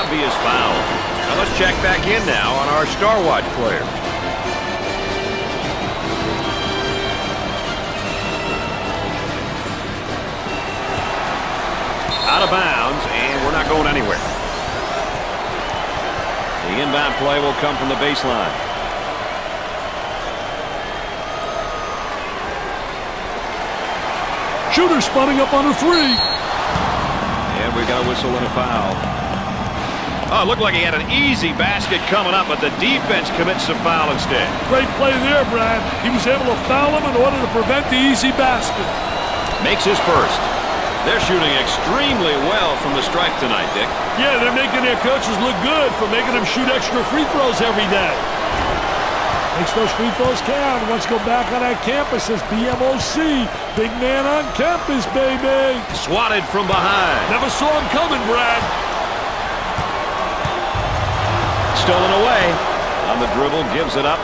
Obvious foul. Now let's check back in now on our Star Watch player. Out of bounds, and we're not going anywhere. The inbound play will come from the baseline. Shooter spotting up on a 3. And we got a whistle and a foul. Oh, it looked like he had an easy basket coming up, but the defense commits a foul instead. Great play there, Brad. He was able to foul him in order to prevent the easy basket. Makes his first. They're shooting extremely well from the stripe tonight, Dick. Yeah, they're making their coaches look good for making them shoot extra free throws every day. Makes those free throws count. Let's go back on that campus as BMOC. Big man on campus, baby. Swatted from behind. Never saw him coming, Brad. Stolen away. On the dribble, gives it up.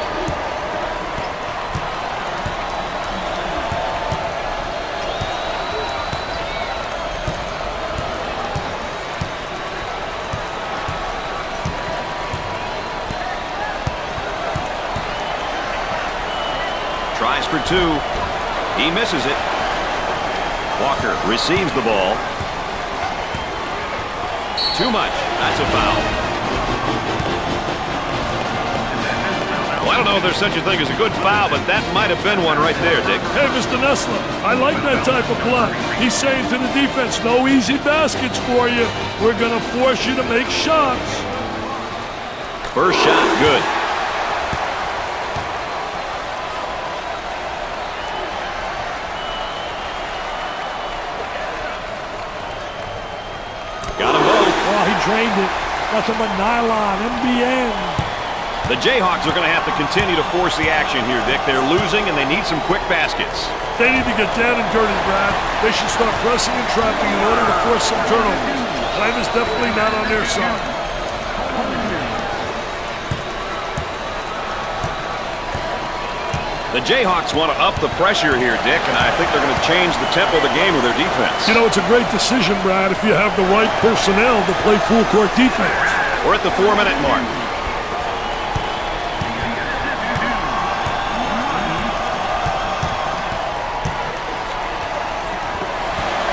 Tries for 2. He misses it. Walker receives the ball. Too much. That's a foul. Well, I don't know if there's such a thing as a good foul, but that might have been one right there, Dick. Hey, Mr. Nessler, I like that type of play. He's saying to the defense, no easy baskets for you. We're going to force you to make shots. First shot, good. Got them both. Oh, he drained it. Nothing but nylon, MBN. The Jayhawks are going to have to continue to force the action here, Dick. They're losing, and they need some quick baskets. They need to get down and dirty, Brad. They should start pressing and trapping in order to force some turnovers. Time is definitely not on their side. The Jayhawks want to up the pressure here, Dick, and I think they're going to change the tempo of the game with their defense. You know, it's a great decision, Brad, if you have the right personnel to play full-court defense. We're at the 4-minute mark.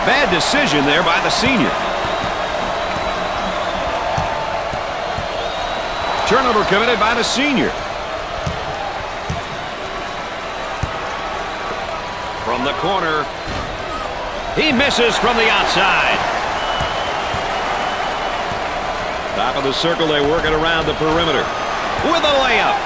Bad decision there by the senior. Turnover committed by the senior. From the corner. He misses from the outside. Top of the circle, they work it around the perimeter. With a layup.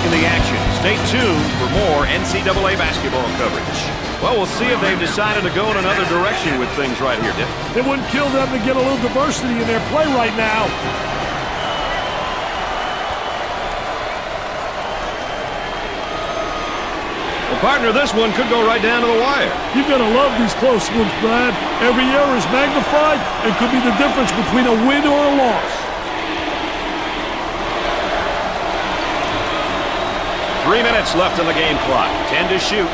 in the action. Stay tuned for more NCAA basketball coverage. Well, we'll see if they've decided to go in another direction with things right here, Dick. It wouldn't kill them to get a little diversity in their play right now. Well, partner, this one could go right down to the wire. You're going to love these close ones, Brad. Every error is magnified and could be the difference between a win or a loss. 3 minutes left on the game clock. 10 to shoot.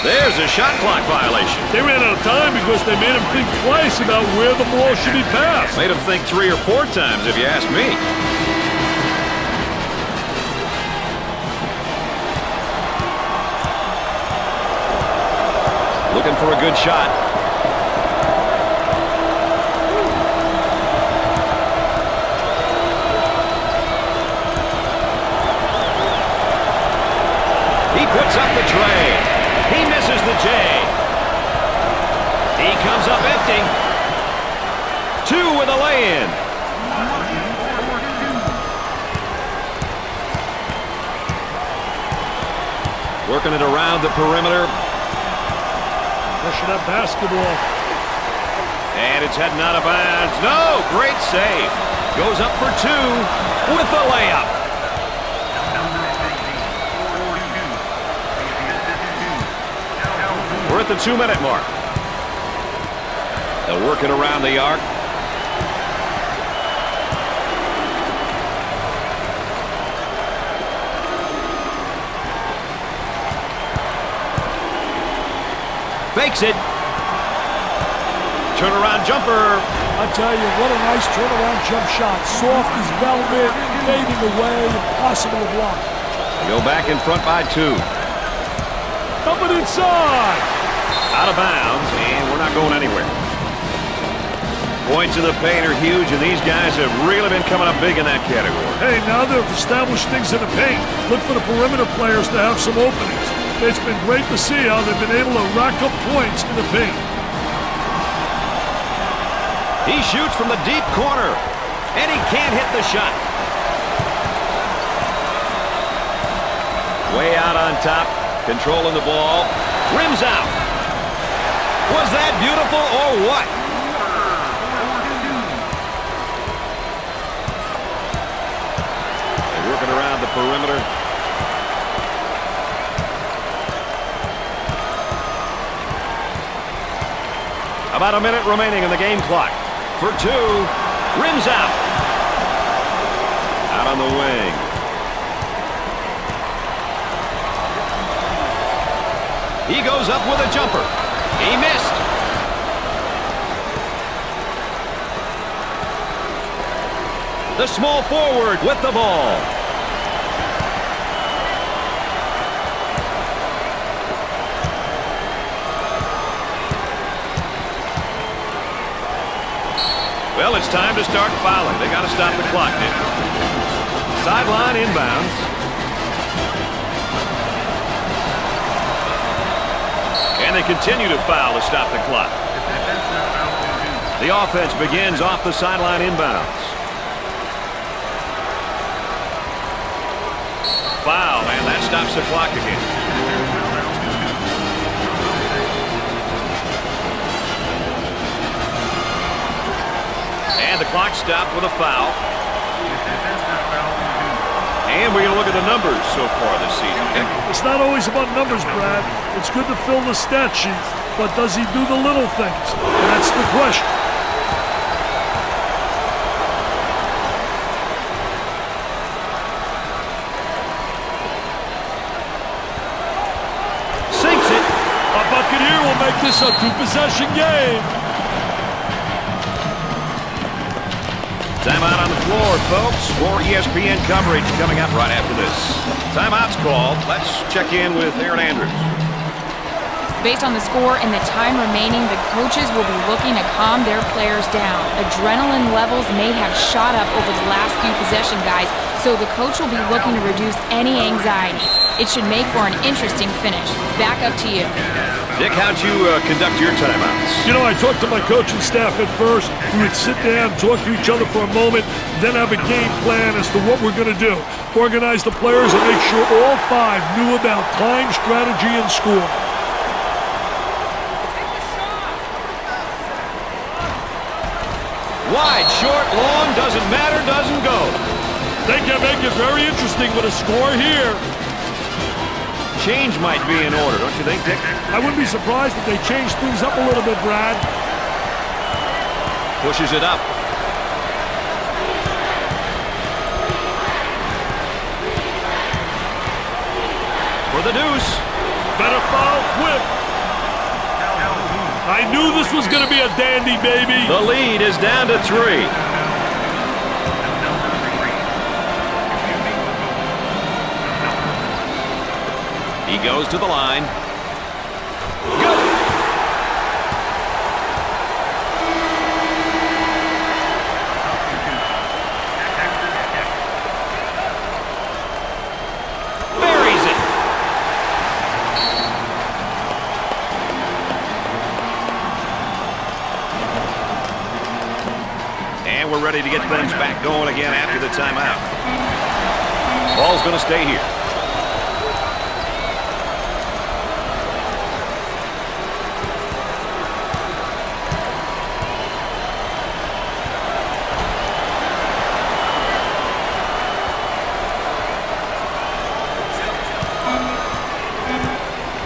There's a shot clock violation. They ran out of time because they made him think twice about where the ball should be passed. Made him think 3 or 4 times, if you ask me. Looking for a good shot. He puts up the tray. He misses the J. He comes up empty. 2 with a lay-in. Working it around the perimeter. Pushing up basketball. And it's heading out of bounds. No, great save. Goes up for 2 with the layup. We're at the 2-minute mark. They'll work it around the arc. Fakes it. Turnaround jumper. I tell you, what a nice turnaround jump shot. Soft as velvet, fading away, impossible to block. They go back in front by 2. Coming inside. Out of bounds, and we're not going anywhere. Points in the paint are huge, and these guys have really been coming up big in that category. Hey, now they've established things in the paint. Look for the perimeter players to have some openings. It's been great to see how they've been able to rack up points in the paint. He shoots from the deep corner, and he can't hit the shot. Way out on top, controlling the ball. Rims out. Was that beautiful or what? They're working around the perimeter. About a minute remaining in the game clock. For 2. Rims out. Out on the wing. He goes up with a jumper. He missed. The small forward with the ball. Well, it's time to start fouling. They got to stop the clock, Nick. Sideline inbounds. And they continue to foul to stop the clock. The offense begins off the sideline inbounds. Foul, and that stops the clock again. And the clock stopped with a foul. And we're going to look at the numbers so far this season. It's not always about numbers, Brad. It's good to fill the stat sheet, but does he do the little things? That's the question. Sinks it. A bucket here will make this a 2-possession game. Timeout on the floor, folks. More ESPN coverage coming up right after this. Timeout's called. Let's check in with Aaron Andrews. Based on the score and the time remaining, the coaches will be looking to calm their players down. Adrenaline levels may have shot up over the last few possession guys, so the coach will be looking to reduce any anxiety. It should make for an interesting finish. Back up to you. Dick, how'd you conduct your timeouts? You know, I talked to my coaching staff at first. We would sit down, talk to each other for a moment, then have a game plan as to what we're going to do. Organize the players and make sure all five knew about time, strategy, and score. Wide, short, long, doesn't matter, doesn't go. They can make it very interesting with a score here. Change might be in order, don't you think, Dick? I wouldn't be surprised if they changed things up a little bit, Brad. Pushes it up. For the deuce. Better foul quick. I knew this was going to be a dandy, baby. The lead is down to 3. He goes to the line. Good. Buries it. And we're ready to get things back going again after the timeout. Ball's going to stay here.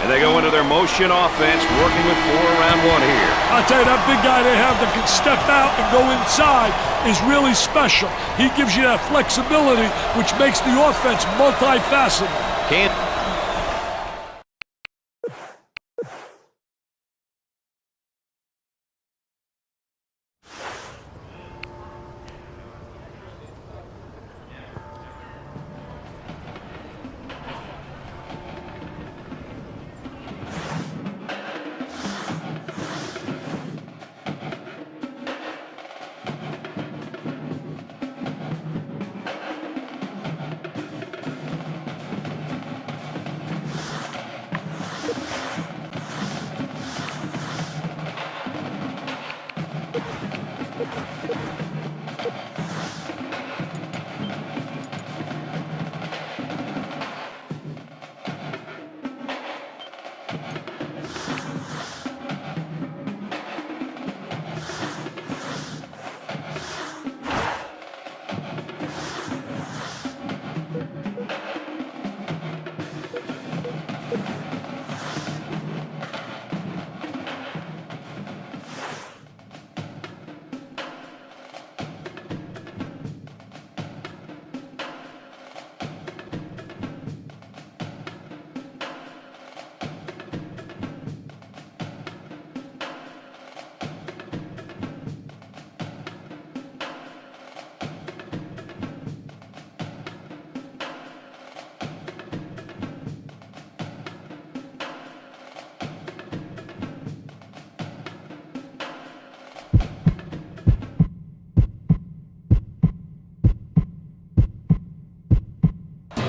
They go into their motion offense, working with 4 around 1 here. I'll tell you, that big guy they have that can step out and go inside is really special. He gives you that flexibility, which makes the offense multifaceted. Can't.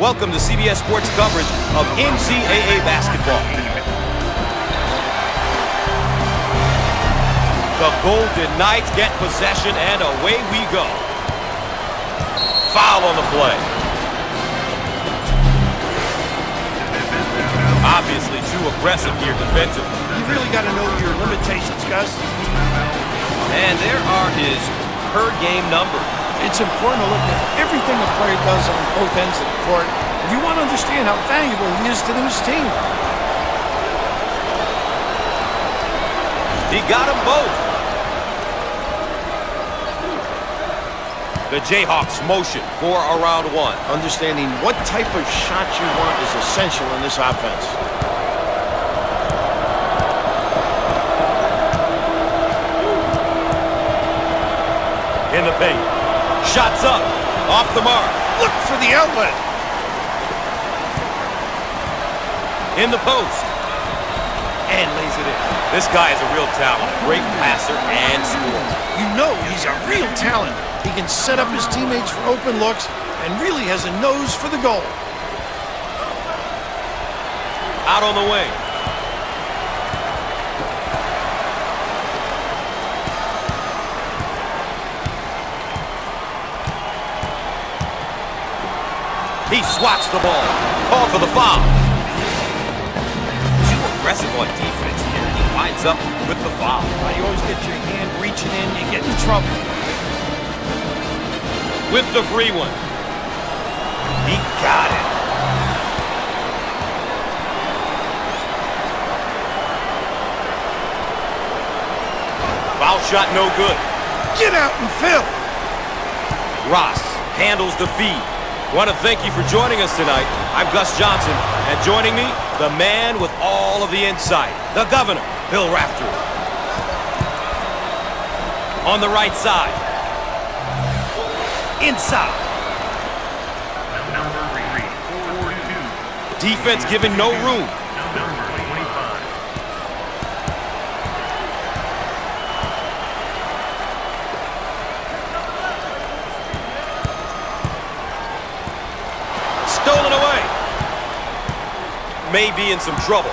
Welcome to CBS Sports coverage of NCAA basketball. The Golden Knights get possession, and away we go. Foul on the play. Obviously too aggressive here defensively. You really got to know your limitations, Gus. And there are his per-game numbers. It's important to look at everything a player does on both ends of the court if you want to understand how valuable he is to his team. He got them both. The Jayhawks motion for a round 1. Understanding what type of shot you want is essential in this offense. In the paint. Shots up. Off the mark. Look for the outlet. In the post. And lays it in. This guy is a real talent. Great passer and scorer. You know he's a real talent. He can set up his teammates for open looks and really has a nose for the goal. Out on the wing. He swats the ball. Call for the foul. Too aggressive on defense here. He winds up with the foul. You always get your hand reaching in, you get in trouble. With the free one. He got it. Foul shot no good. Get out and fill. Ross handles the feed. Want to thank you for joining us tonight. I'm Gus Johnson, and joining me, the man with all of the insight, the governor, Bill Raftery. On the right side. Inside. Defense giving no room. Stolen away. May be in some trouble.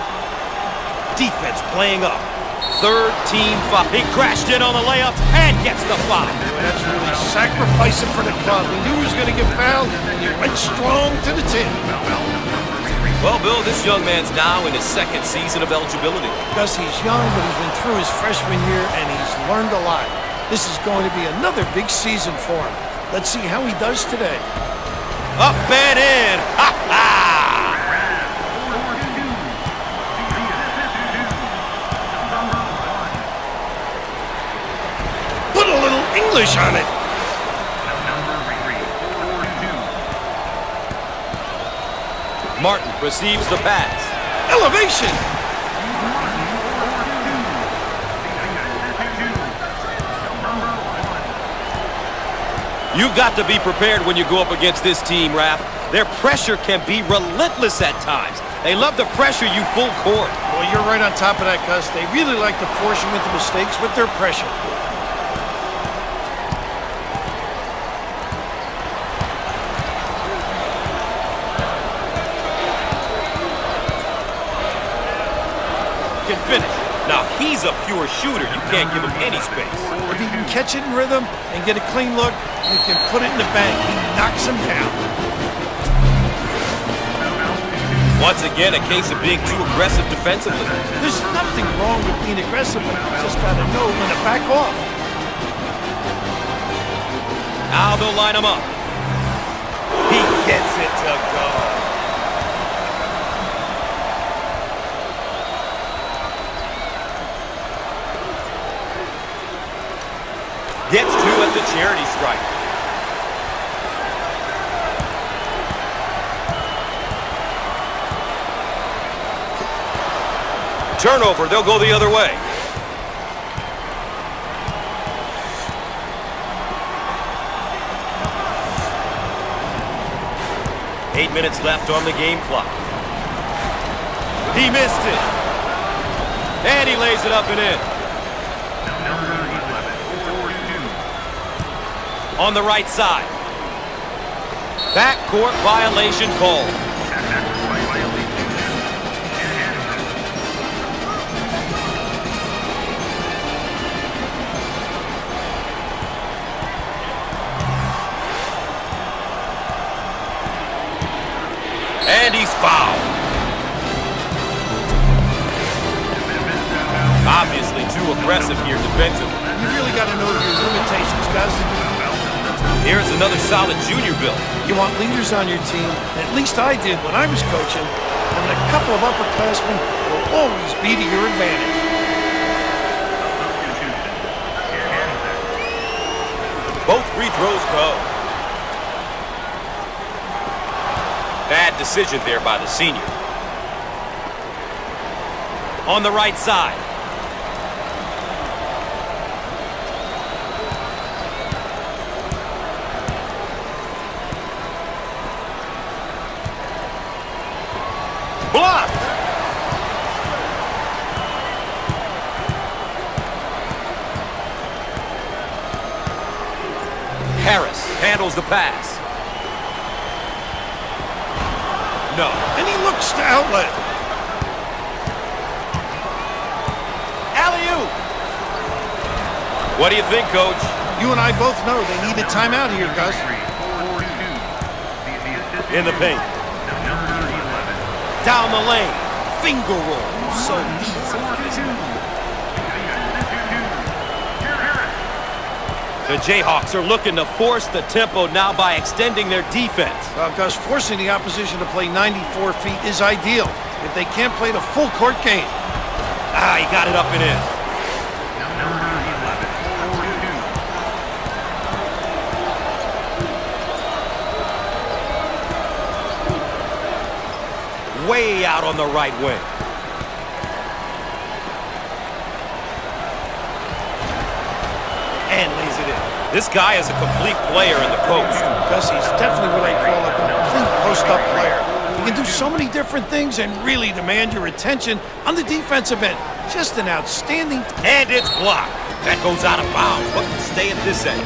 Defense playing up. Third team foul. He crashed in on the layup and gets the foul. That's really sacrificing for the club. He knew he was going to get fouled, and he went strong to the tin. Well, Bill, this young man's now in his second season of eligibility. Gus, he's young, but he's been through his freshman year, and he's learned a lot. This is going to be another big season for him. Let's see how he does today. Up and in. Ha ha! Put a little English on it. Martin receives the pass. Elevation. You've got to be prepared when you go up against this team, Raph. Their pressure can be relentless at times. They love to pressure you full court. Well, you're right on top of that, Gus. They really like to force you into mistakes with their pressure. Can finish. Now, he's a pure shooter. You can't give him any space. If he can catch it in rhythm and get a clean look, he can put it in the bank. He knocks him down. Once again, a case of being too aggressive defensively. There's nothing wrong with being aggressive, but you just got to know when to back off. Now they'll line him up. He gets it to go. Gets two at the charity stripe. Turnover, they'll go the other way. Eight minutes left on the game clock. He missed it. And he lays it up and in. On the right side. Backcourt violation called. And he's fouled. Obviously too aggressive here defensively. You really got to know your limitations, Gus. Here's another solid junior build. You want leaders on your team. At least I did when I was coaching. And a couple of upperclassmen will always be to your advantage. Both free throws go. Bad decision there by the senior. On the right side. Blocked. Harris handles the pass. No. And he looks to outlet. Alley-oop. What do you think, Coach? You and I both know they need a timeout here, Gus. In the paint. Down the lane. Finger roll. So easy for this man. The Jayhawks are looking to force the tempo now by extending their defense. Well, Gus, forcing the opposition to play 94 feet is ideal if they can't play the full court game. Ah, he got it up and in. Way out on the right wing. And lays it in. This guy is a complete player in the post. Gus, he's definitely what I call a complete post-up player. He can do so many different things and really demand your attention on the defensive end. Just an outstanding... And it's blocked. That goes out of bounds, but will stay at this end.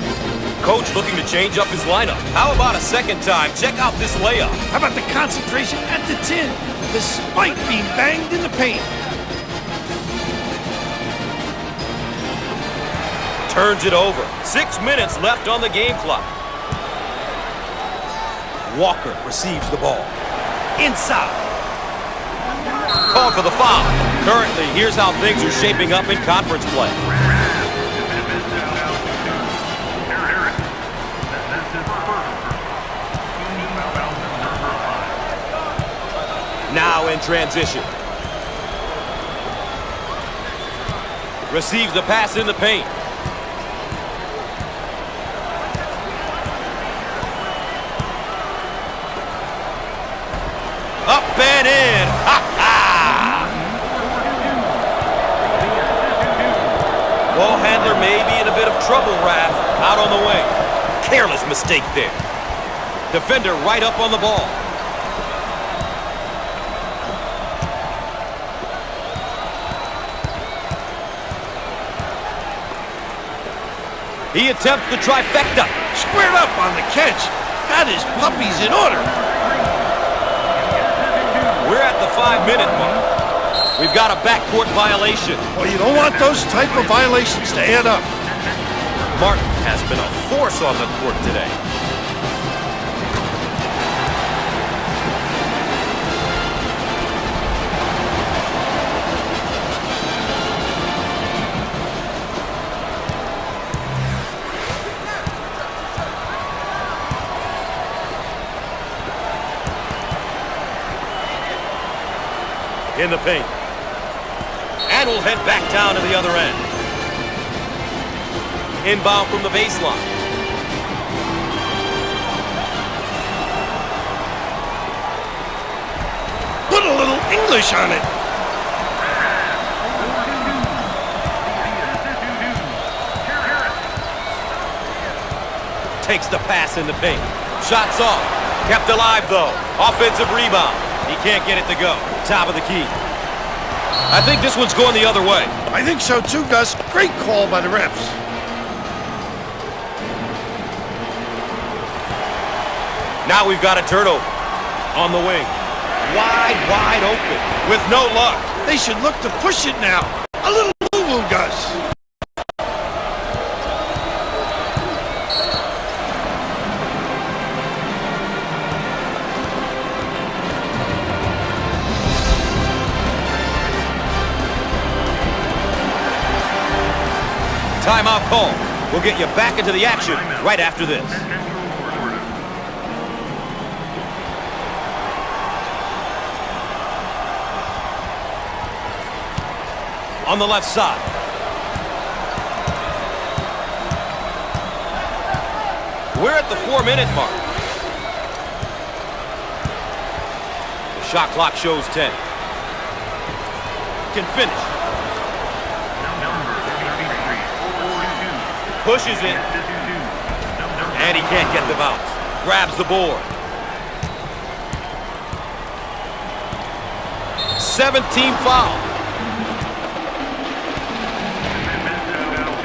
Coach looking to change up his lineup. How about a second time? Check out this layup. How about the concentration at the 10, despite being banged in the paint? Turns it over. 6 minutes left on the game clock. Walker receives the ball. Inside. Called for the foul. Currently, here's how things are shaping up in conference play. Now in transition. Receives the pass in the paint. Up and in. Ha ha! Ball handler may be in a bit of trouble, Raph. Out on the wing. Careless mistake there. Defender right up on the ball. He attempts the trifecta. Squared up on the catch. Got his puppies in order. We're at the 5-minute mark. We've got a backcourt violation. Well, you don't want those type of violations to add up. Martin has been a force on the court today. In the paint. And we'll head back down to the other end. Inbound from the baseline. Put a little English on it. Takes the pass in the paint. Shots off. Kept alive though. Offensive rebound. He can't get it to go. Top of the key. I think this one's going the other way. I think so too, Gus. Great call by the refs. Now we've got a turnover. On the wing. Wide open. With no luck. They should look to push it now. A little woo-woo, Gus. Timeout call. We'll get you back into the action right after this. On the left side. We're at the 4-minute mark. The shot clock shows 10. Can finish. Pushes it. And he can't get the bounce. Grabs the board. 17 foul.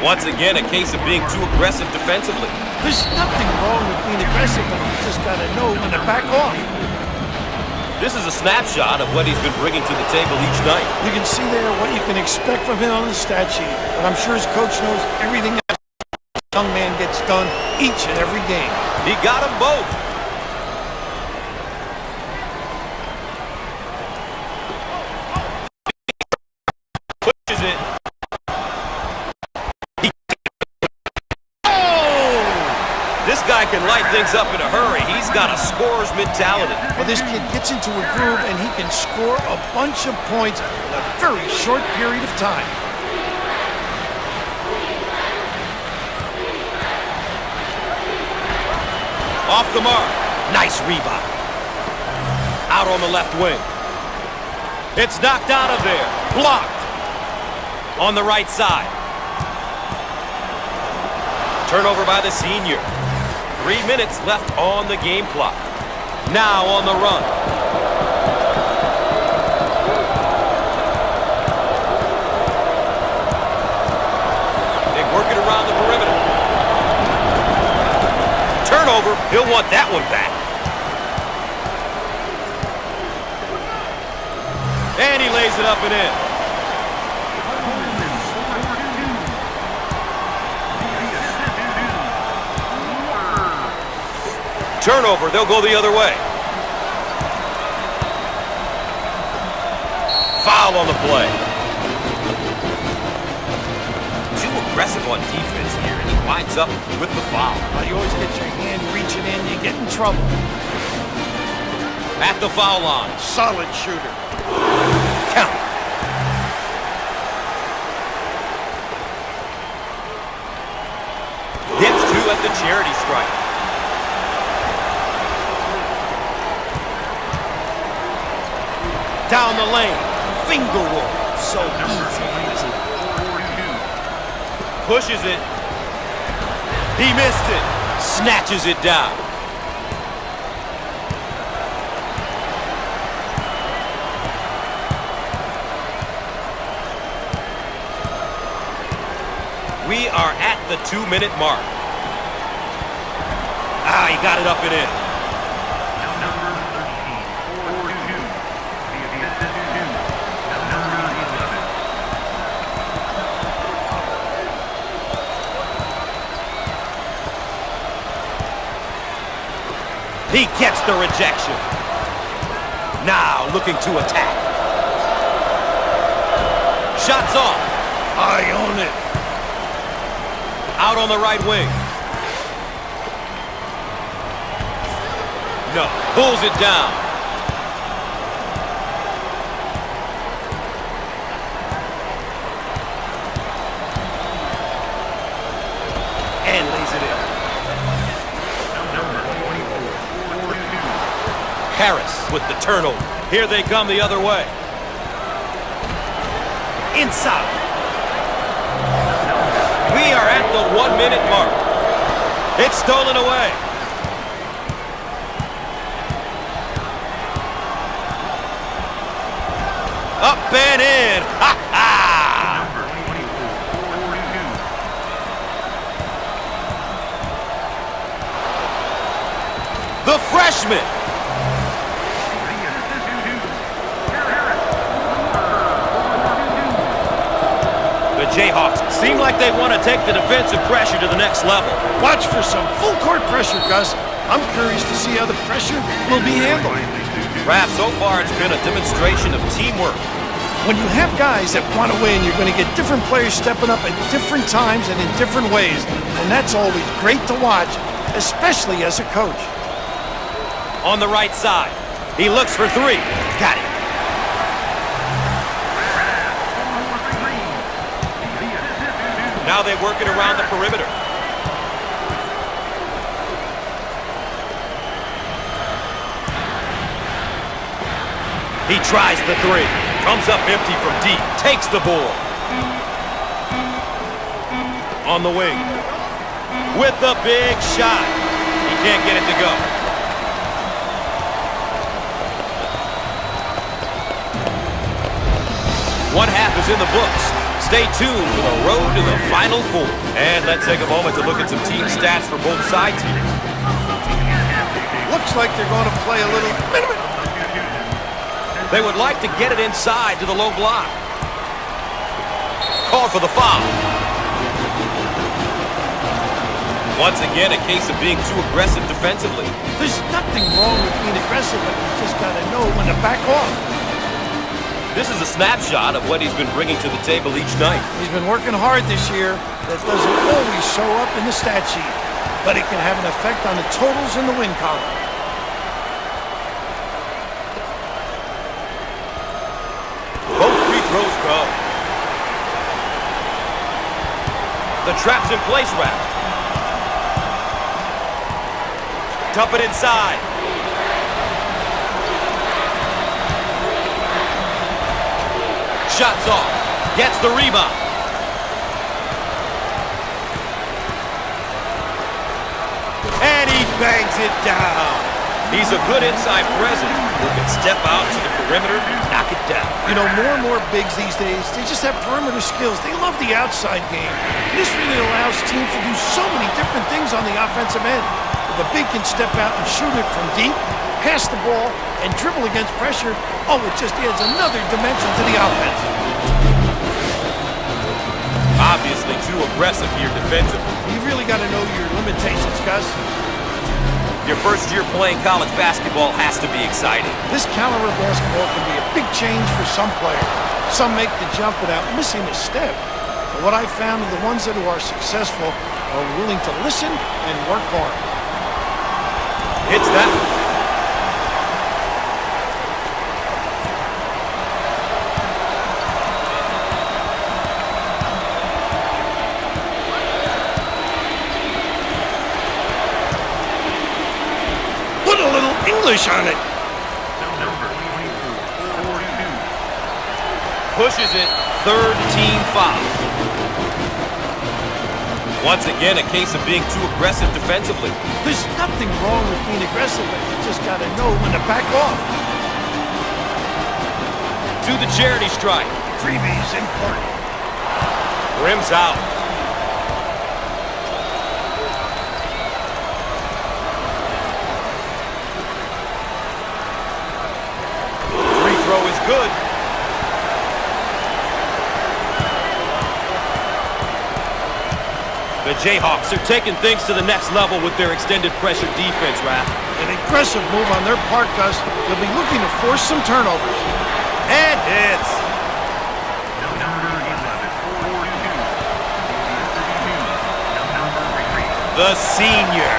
Once again, a case of being too aggressive defensively. There's nothing wrong with being aggressive, but you just gotta know when to back off. This is a snapshot of what he's been bringing to the table each night. You can see there what you can expect from him on the stat sheet. But I'm sure his coach knows everything that young man gets done each and every game. He got them both. guy can light things up in a hurry. He's got a scorer's mentality. Well, this kid gets into a groove and he can score a bunch of points in a very short period of time. Off the mark. Nice rebound. Out on the left wing. It's knocked out of there. Blocked. On the right side. Turnover by the senior. 3 minutes left on the game clock. Now on the run. They work it around the perimeter. Turnover. He'll want that one back. And he lays it up and in. Turnover, they'll go the other way. Foul on the play. Too aggressive on defense here, and he winds up with the foul. Well, you always get your hand reaching in, you get in trouble. At the foul line. Solid shooter. Count. Gets two at the charity stripe. Down the lane. Finger roll. So easy. Pushes it. He missed it. Snatches it down. We are at the 2-minute mark. Ah, he got it up and in. He gets the rejection. Now looking to attack. Shots off. I own it. Out on the right wing. No. Pulls it down. And lays it in. Harris with the turnover. Here they come the other way. Inside. We are at the 1-minute mark. It's stolen away. Up and in. Ha ha! The freshman. The Jayhawks seem like they want to take the defensive pressure to the next level. Watch for some full court pressure, Gus. I'm curious to see how the pressure will be handled. Raph, so far it's been a demonstration of teamwork. When you have guys that want to win, you're going to get different players stepping up at different times and in different ways. And that's always great to watch, especially as a coach. On the right side. He looks for three. Got it. Now they work it around the perimeter. He tries the three. Comes up empty from deep. Takes the ball. On the wing. With the big shot. He can't get it to go. One half is in the books. Stay tuned for the road to the Final Four. And let's take a moment to look at some team stats for both sides here. Looks like they're going to play a little minimum. They would like to get it inside to the low block. Call for the foul. Once again, a case of being too aggressive defensively. There's nothing wrong with being aggressive, but you just got to know when to back off. This is a snapshot of what he's been bringing to the table each night. He's been working hard this year. That doesn't always show up in the stat sheet. but it can have an effect on the totals in the win column. Both free throws go. The trap's in place, Rap. Dump it inside. Shots off. Gets the rebound. And he bangs it down. He's a good inside presence who can step out to the perimeter and knock it down. You know, more and more bigs these days, they just have perimeter skills. They love the outside game. This really allows teams to do so many different things on the offensive end. If a big can step out and shoot it from deep, pass the ball, and dribble against pressure, oh, it just adds another dimension to the offense. Obviously too aggressive here defensively. You really got to know your limitations, Gus. Your first year playing college basketball has to be exciting. This caliber of basketball can be a big change for some players. Some make the jump without missing a step. But what I've found are the ones that are successful are willing to listen and work hard. Hits that. Put a little English on it. Pushes it. Third team foul. Once again, a case of being too aggressive defensively. There's nothing wrong with being aggressive, but you just got to know when to back off. To the charity strike. Freebies important. Rims out. Free throw is good. The Jayhawks are taking things to the next level with their extended pressure defense, Raph. An aggressive move on their part, Gus. They'll be looking to force some turnovers. And hits. The senior.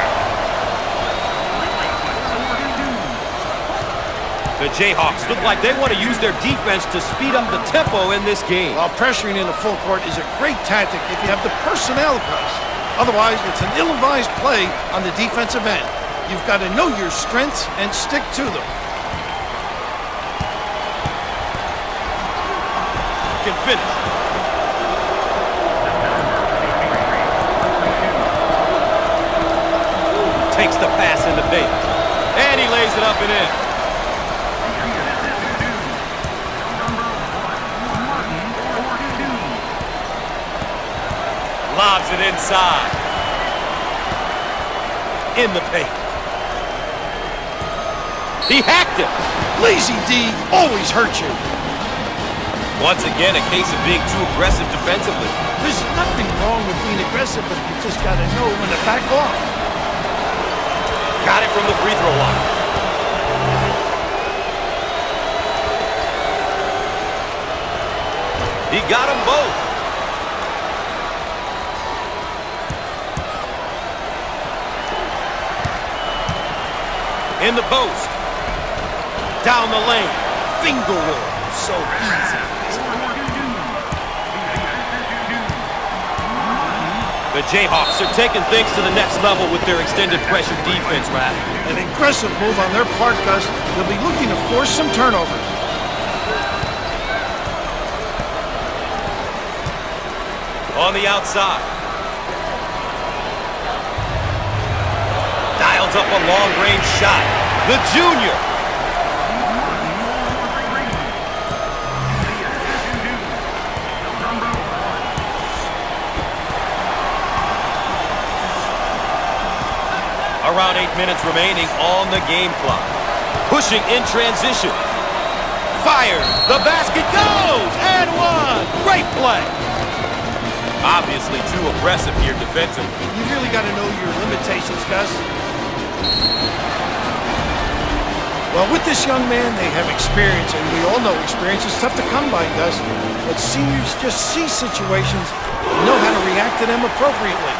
The Jayhawks look like they want to use their defense to speed up the tempo in this game. While pressuring in the full court is a great tactic if you have the personnel, Gus. Otherwise, it's an ill-advised play on the defensive end. You've got to know your strengths and stick to them. Can finish. Takes the pass in the paint. And he lays it up and in. Lobs it inside. In the paint. He hacked it. Lazy D always hurts you. Once again, a case of being too aggressive defensively. There's nothing wrong with being aggressive, but you just got to know when to back off. Got it from the free throw line. He got them both. In the post. Down the lane. Finger roll. So easy. The Jayhawks are taking things to the next level with their extended pressure defense, Raph. An aggressive move on their part, Gus. They'll be looking to force some turnovers. On the outside. Dials up a long-range shot. The junior. Around 8 minutes remaining on the game clock. Pushing in transition. Fires. The basket goes. And one. Great play. Obviously too aggressive here defensively. You really got to know your limitations, Gus. Well, with this young man, they have experience, and we all know experience is tough to come by, Gus. But seniors just see situations and know how to react to them appropriately.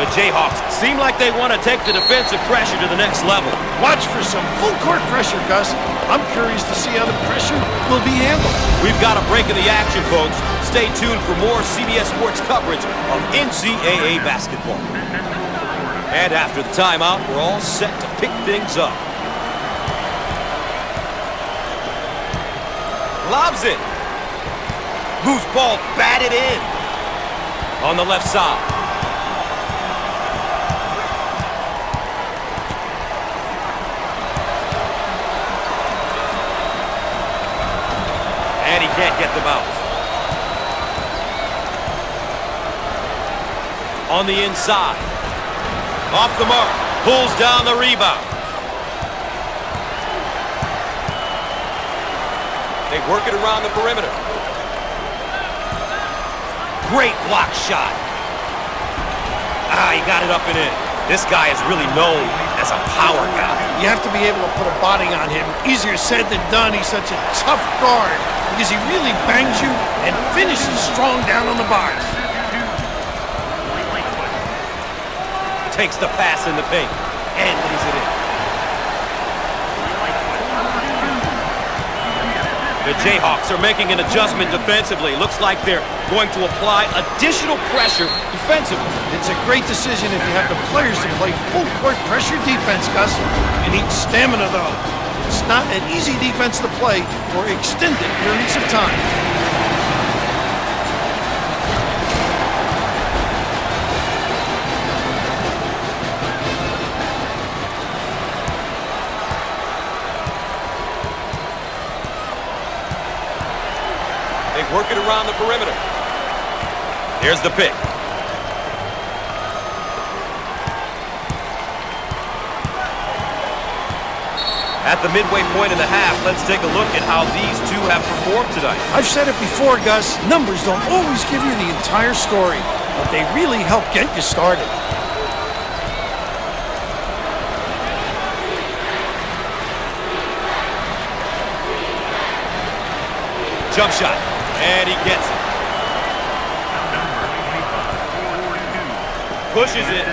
The Jayhawks seem like they want to take the defensive pressure to the next level. Watch for some full court pressure, Gus. I'm curious to see how the pressure will be handled. We've got a break in the action, folks. Stay tuned for more CBS Sports coverage of NCAA basketball. And after the timeout, we're all set to pick things up. Lobs it. Loose ball batted in. On the left side. And he can't get the bounce. On the inside. Off the mark. Pulls down the rebound. They work it around the perimeter. Great block shot. He got it up and in. This guy is really known as a power guy. You have to be able to put a body on him. Easier said than done. He's such a tough guard because he really bangs you and finishes strong down on the box. Takes the pass in the paint and lays it in. The Jayhawks are making an adjustment defensively. Looks like they're going to apply additional pressure defensively. It's a great decision if you have the players to play full court pressure defense, Gus. You need stamina, though. It's not an easy defense to play for extended periods of time. They work it around the perimeter. Here's the pick. At the midway point in the half, let's take a look at how these two have performed tonight. I've said it before, Gus. Numbers don't always give you the entire story, but they really help get you started. Jump shot, and he gets it. Pushes it.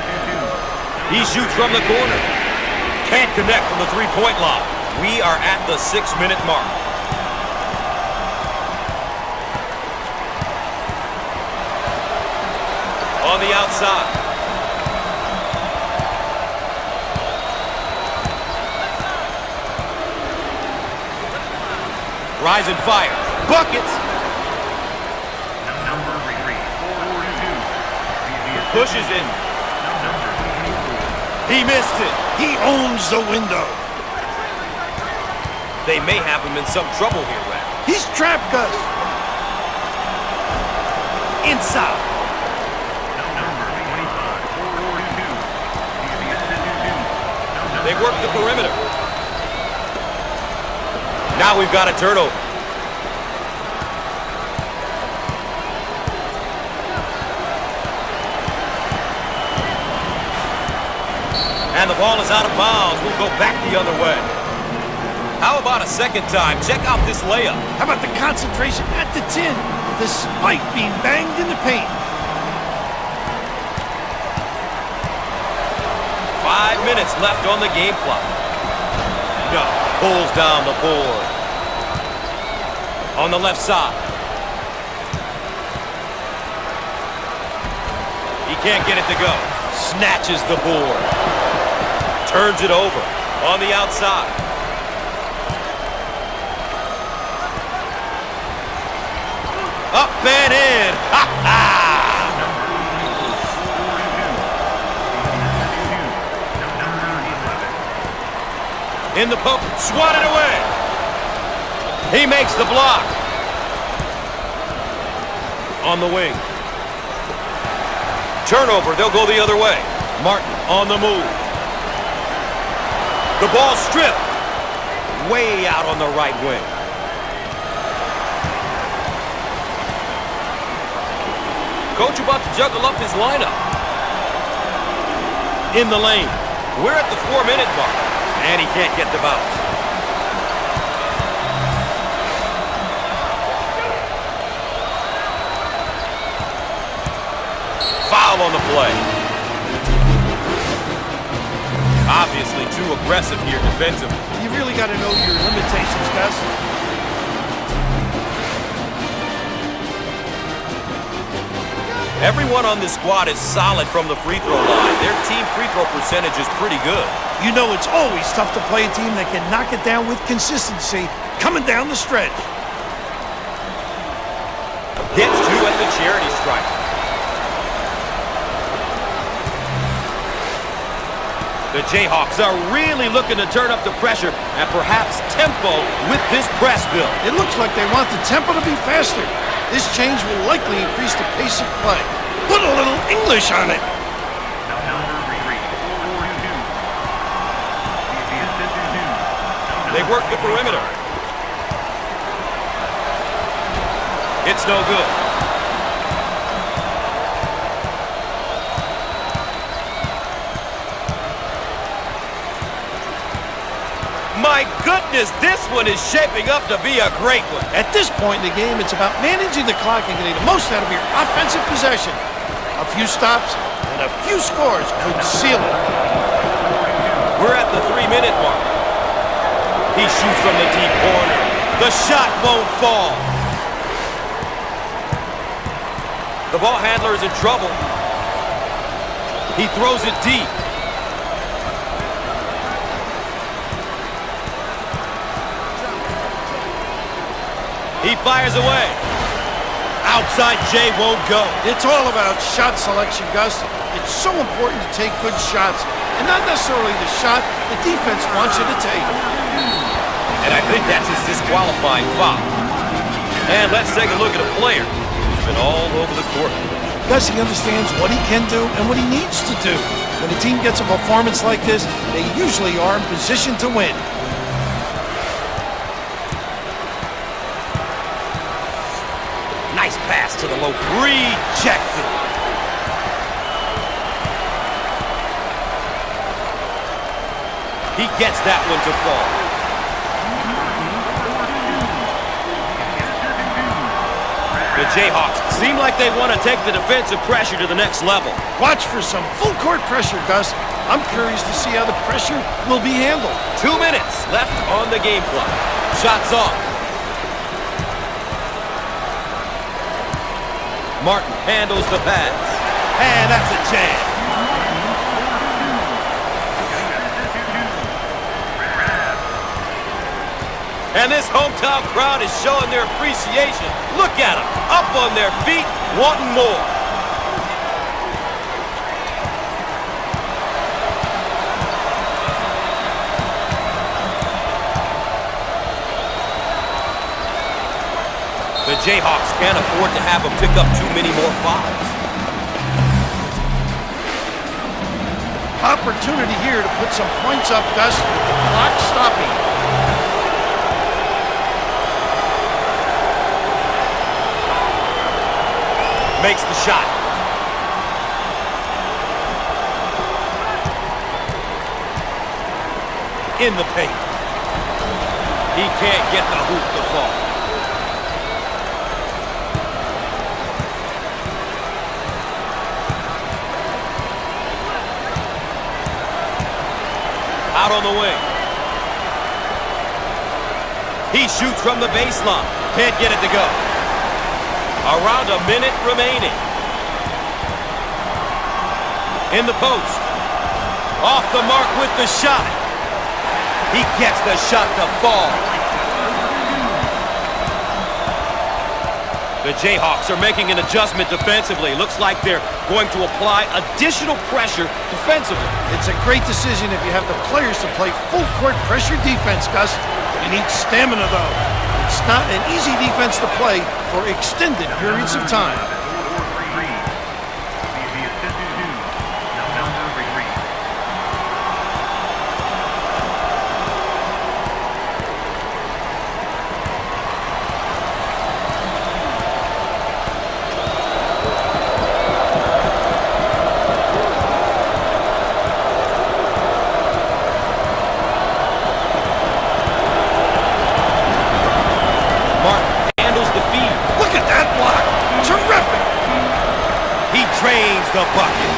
He shoots from the corner. Can't connect from the three-point line. We are at the 6-minute mark. On the outside. Rise and fire. Buckets. Pushes in. He missed it. He owns the window. They may have him in some trouble here, Rat. He's trapped, Gus. Inside. They work the perimeter. Now we've got a turnover. And the ball is out of bounds. We'll go back the other way. How about a second time? Check out this layup. How about the concentration at the 10, despite being banged in the paint? 5 minutes left on the game clock. No, pulls down the board. On the left side. He can't get it to go. Snatches the board. Turns it over on the outside. Up and in. Ha ha! In the poke, swatted away. He makes the block. On the wing. Turnover, they'll go the other way. Martin on the move. The ball stripped. Way out on the right wing. Coach about to juggle up his lineup. In the lane. We're at the 4-minute mark. And he can't get the bounce. Foul on the play. Obviously too aggressive here defensively. You really got to know your limitations, Gus. Everyone on this squad is solid from the free throw line. Their team free throw percentage is pretty good. You know it's always tough to play a team that can knock it down with consistency coming down the stretch. Gets two at the charity stripe. The Jayhawks are really looking to turn up the pressure and perhaps tempo with this press build. It looks like they want the tempo to be faster. This change will likely increase the pace of play. Put a little English on it. They work the perimeter. It's no good. My goodness, this one is shaping up to be a great one. At this point in the game, it's about managing the clock and getting the most out of your offensive possession. A few stops and a few scores could seal it. We're at the 3-minute mark. He shoots from the deep corner. The shot won't fall. The ball handler is in trouble. He throws it deep. He fires away. Outside J won't go. It's all about shot selection, Gus. It's so important to take good shots, and not necessarily the shot the defense wants you to take. And I think that's his disqualifying foul. And let's take a look at a player who's been all over the court. Gus, he understands what he can do and what he needs to do. When a team gets a performance like this, they usually are in position to win. Nice pass to the low. Rejected. He gets that one to fall. The Jayhawks seem like they want to take the defensive pressure to the next level. Watch for some full court pressure, Gus. I'm curious to see how the pressure will be handled. 2 minutes left on the game clock. Shots off. Martin handles the pass. And that's a jam. And this hometown crowd is showing their appreciation. Look at them, up on their feet, wanting more. The Jayhawks can't afford to have him pick up too many more fouls. Opportunity here to put some points up, Gus, with the clock stopping. Makes the shot. In the paint. He can't get the hoop to fall. Out on the wing. He shoots from the baseline. Can't get it to go. Around a minute remaining. In the post. Off the mark with the shot. He gets the shot to fall. The Jayhawks are making an adjustment defensively. Looks like they're going to apply additional pressure defensively. It's a great decision if you have the players to play full court pressure defense, Gus. You need stamina, though. It's not an easy defense to play for extended periods of time. The bucket.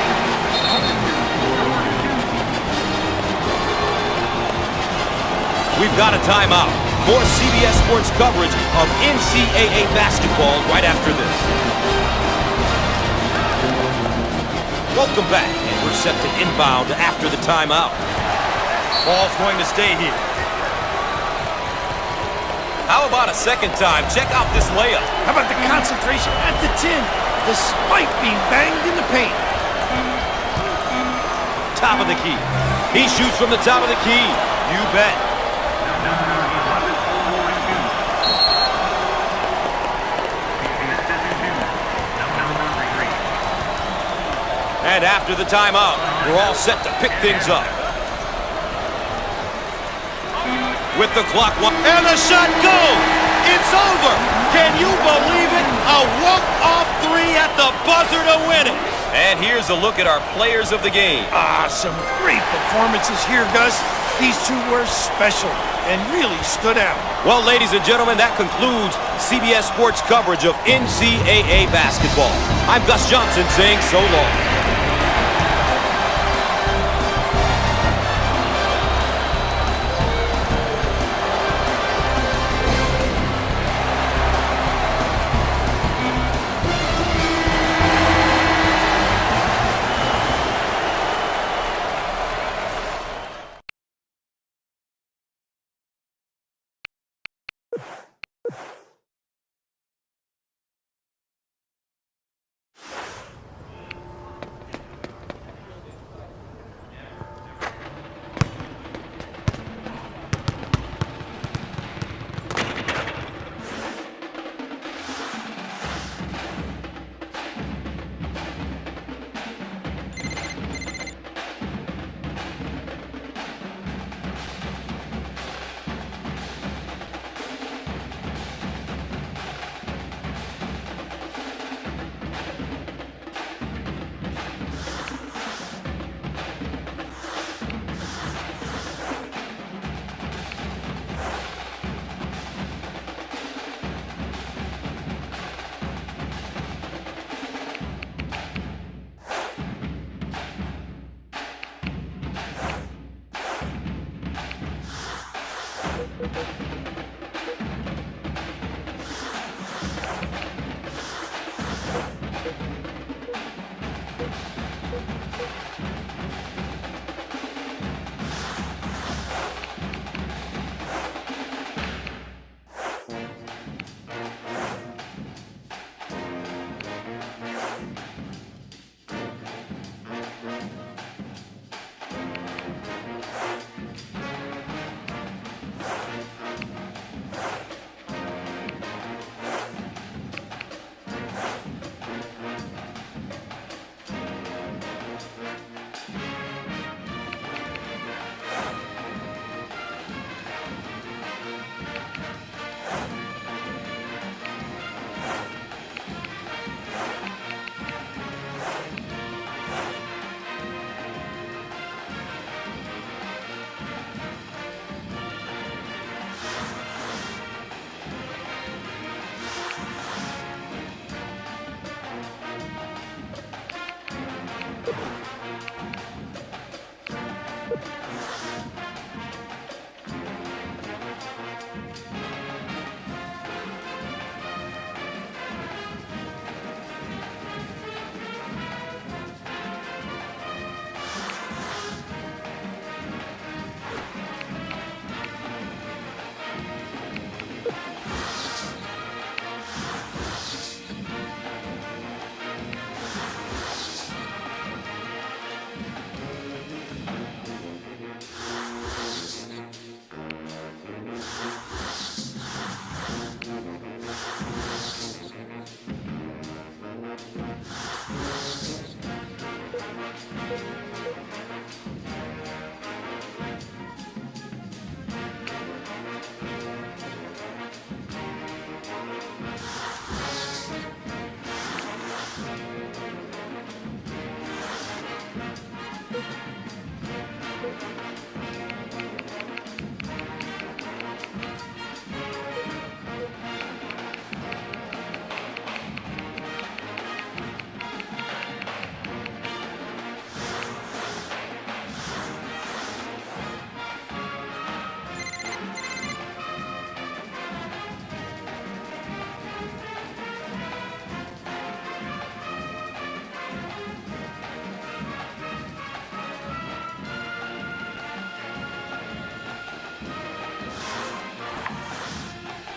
We've got a timeout. More CBS Sports coverage of NCAA basketball right after this. Welcome back, and we're set to inbound after the timeout. Ball's going to stay here. How about a second time? Check out this layup. How about the concentration at the 10, despite being banged in the paint? Top of the key. He shoots from the top of the key. You bet. And after the timeout, we're all set to pick things up. With the clock, and the shot goes! It's over! Can you believe it? A walk-off three at the buzzer to win it! And here's a look at our players of the game. Some great performances here, Gus. These two were special and really stood out. Well, ladies and gentlemen, that concludes CBS Sports coverage of NCAA basketball. I'm Gus Johnson saying so long.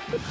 Thank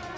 you.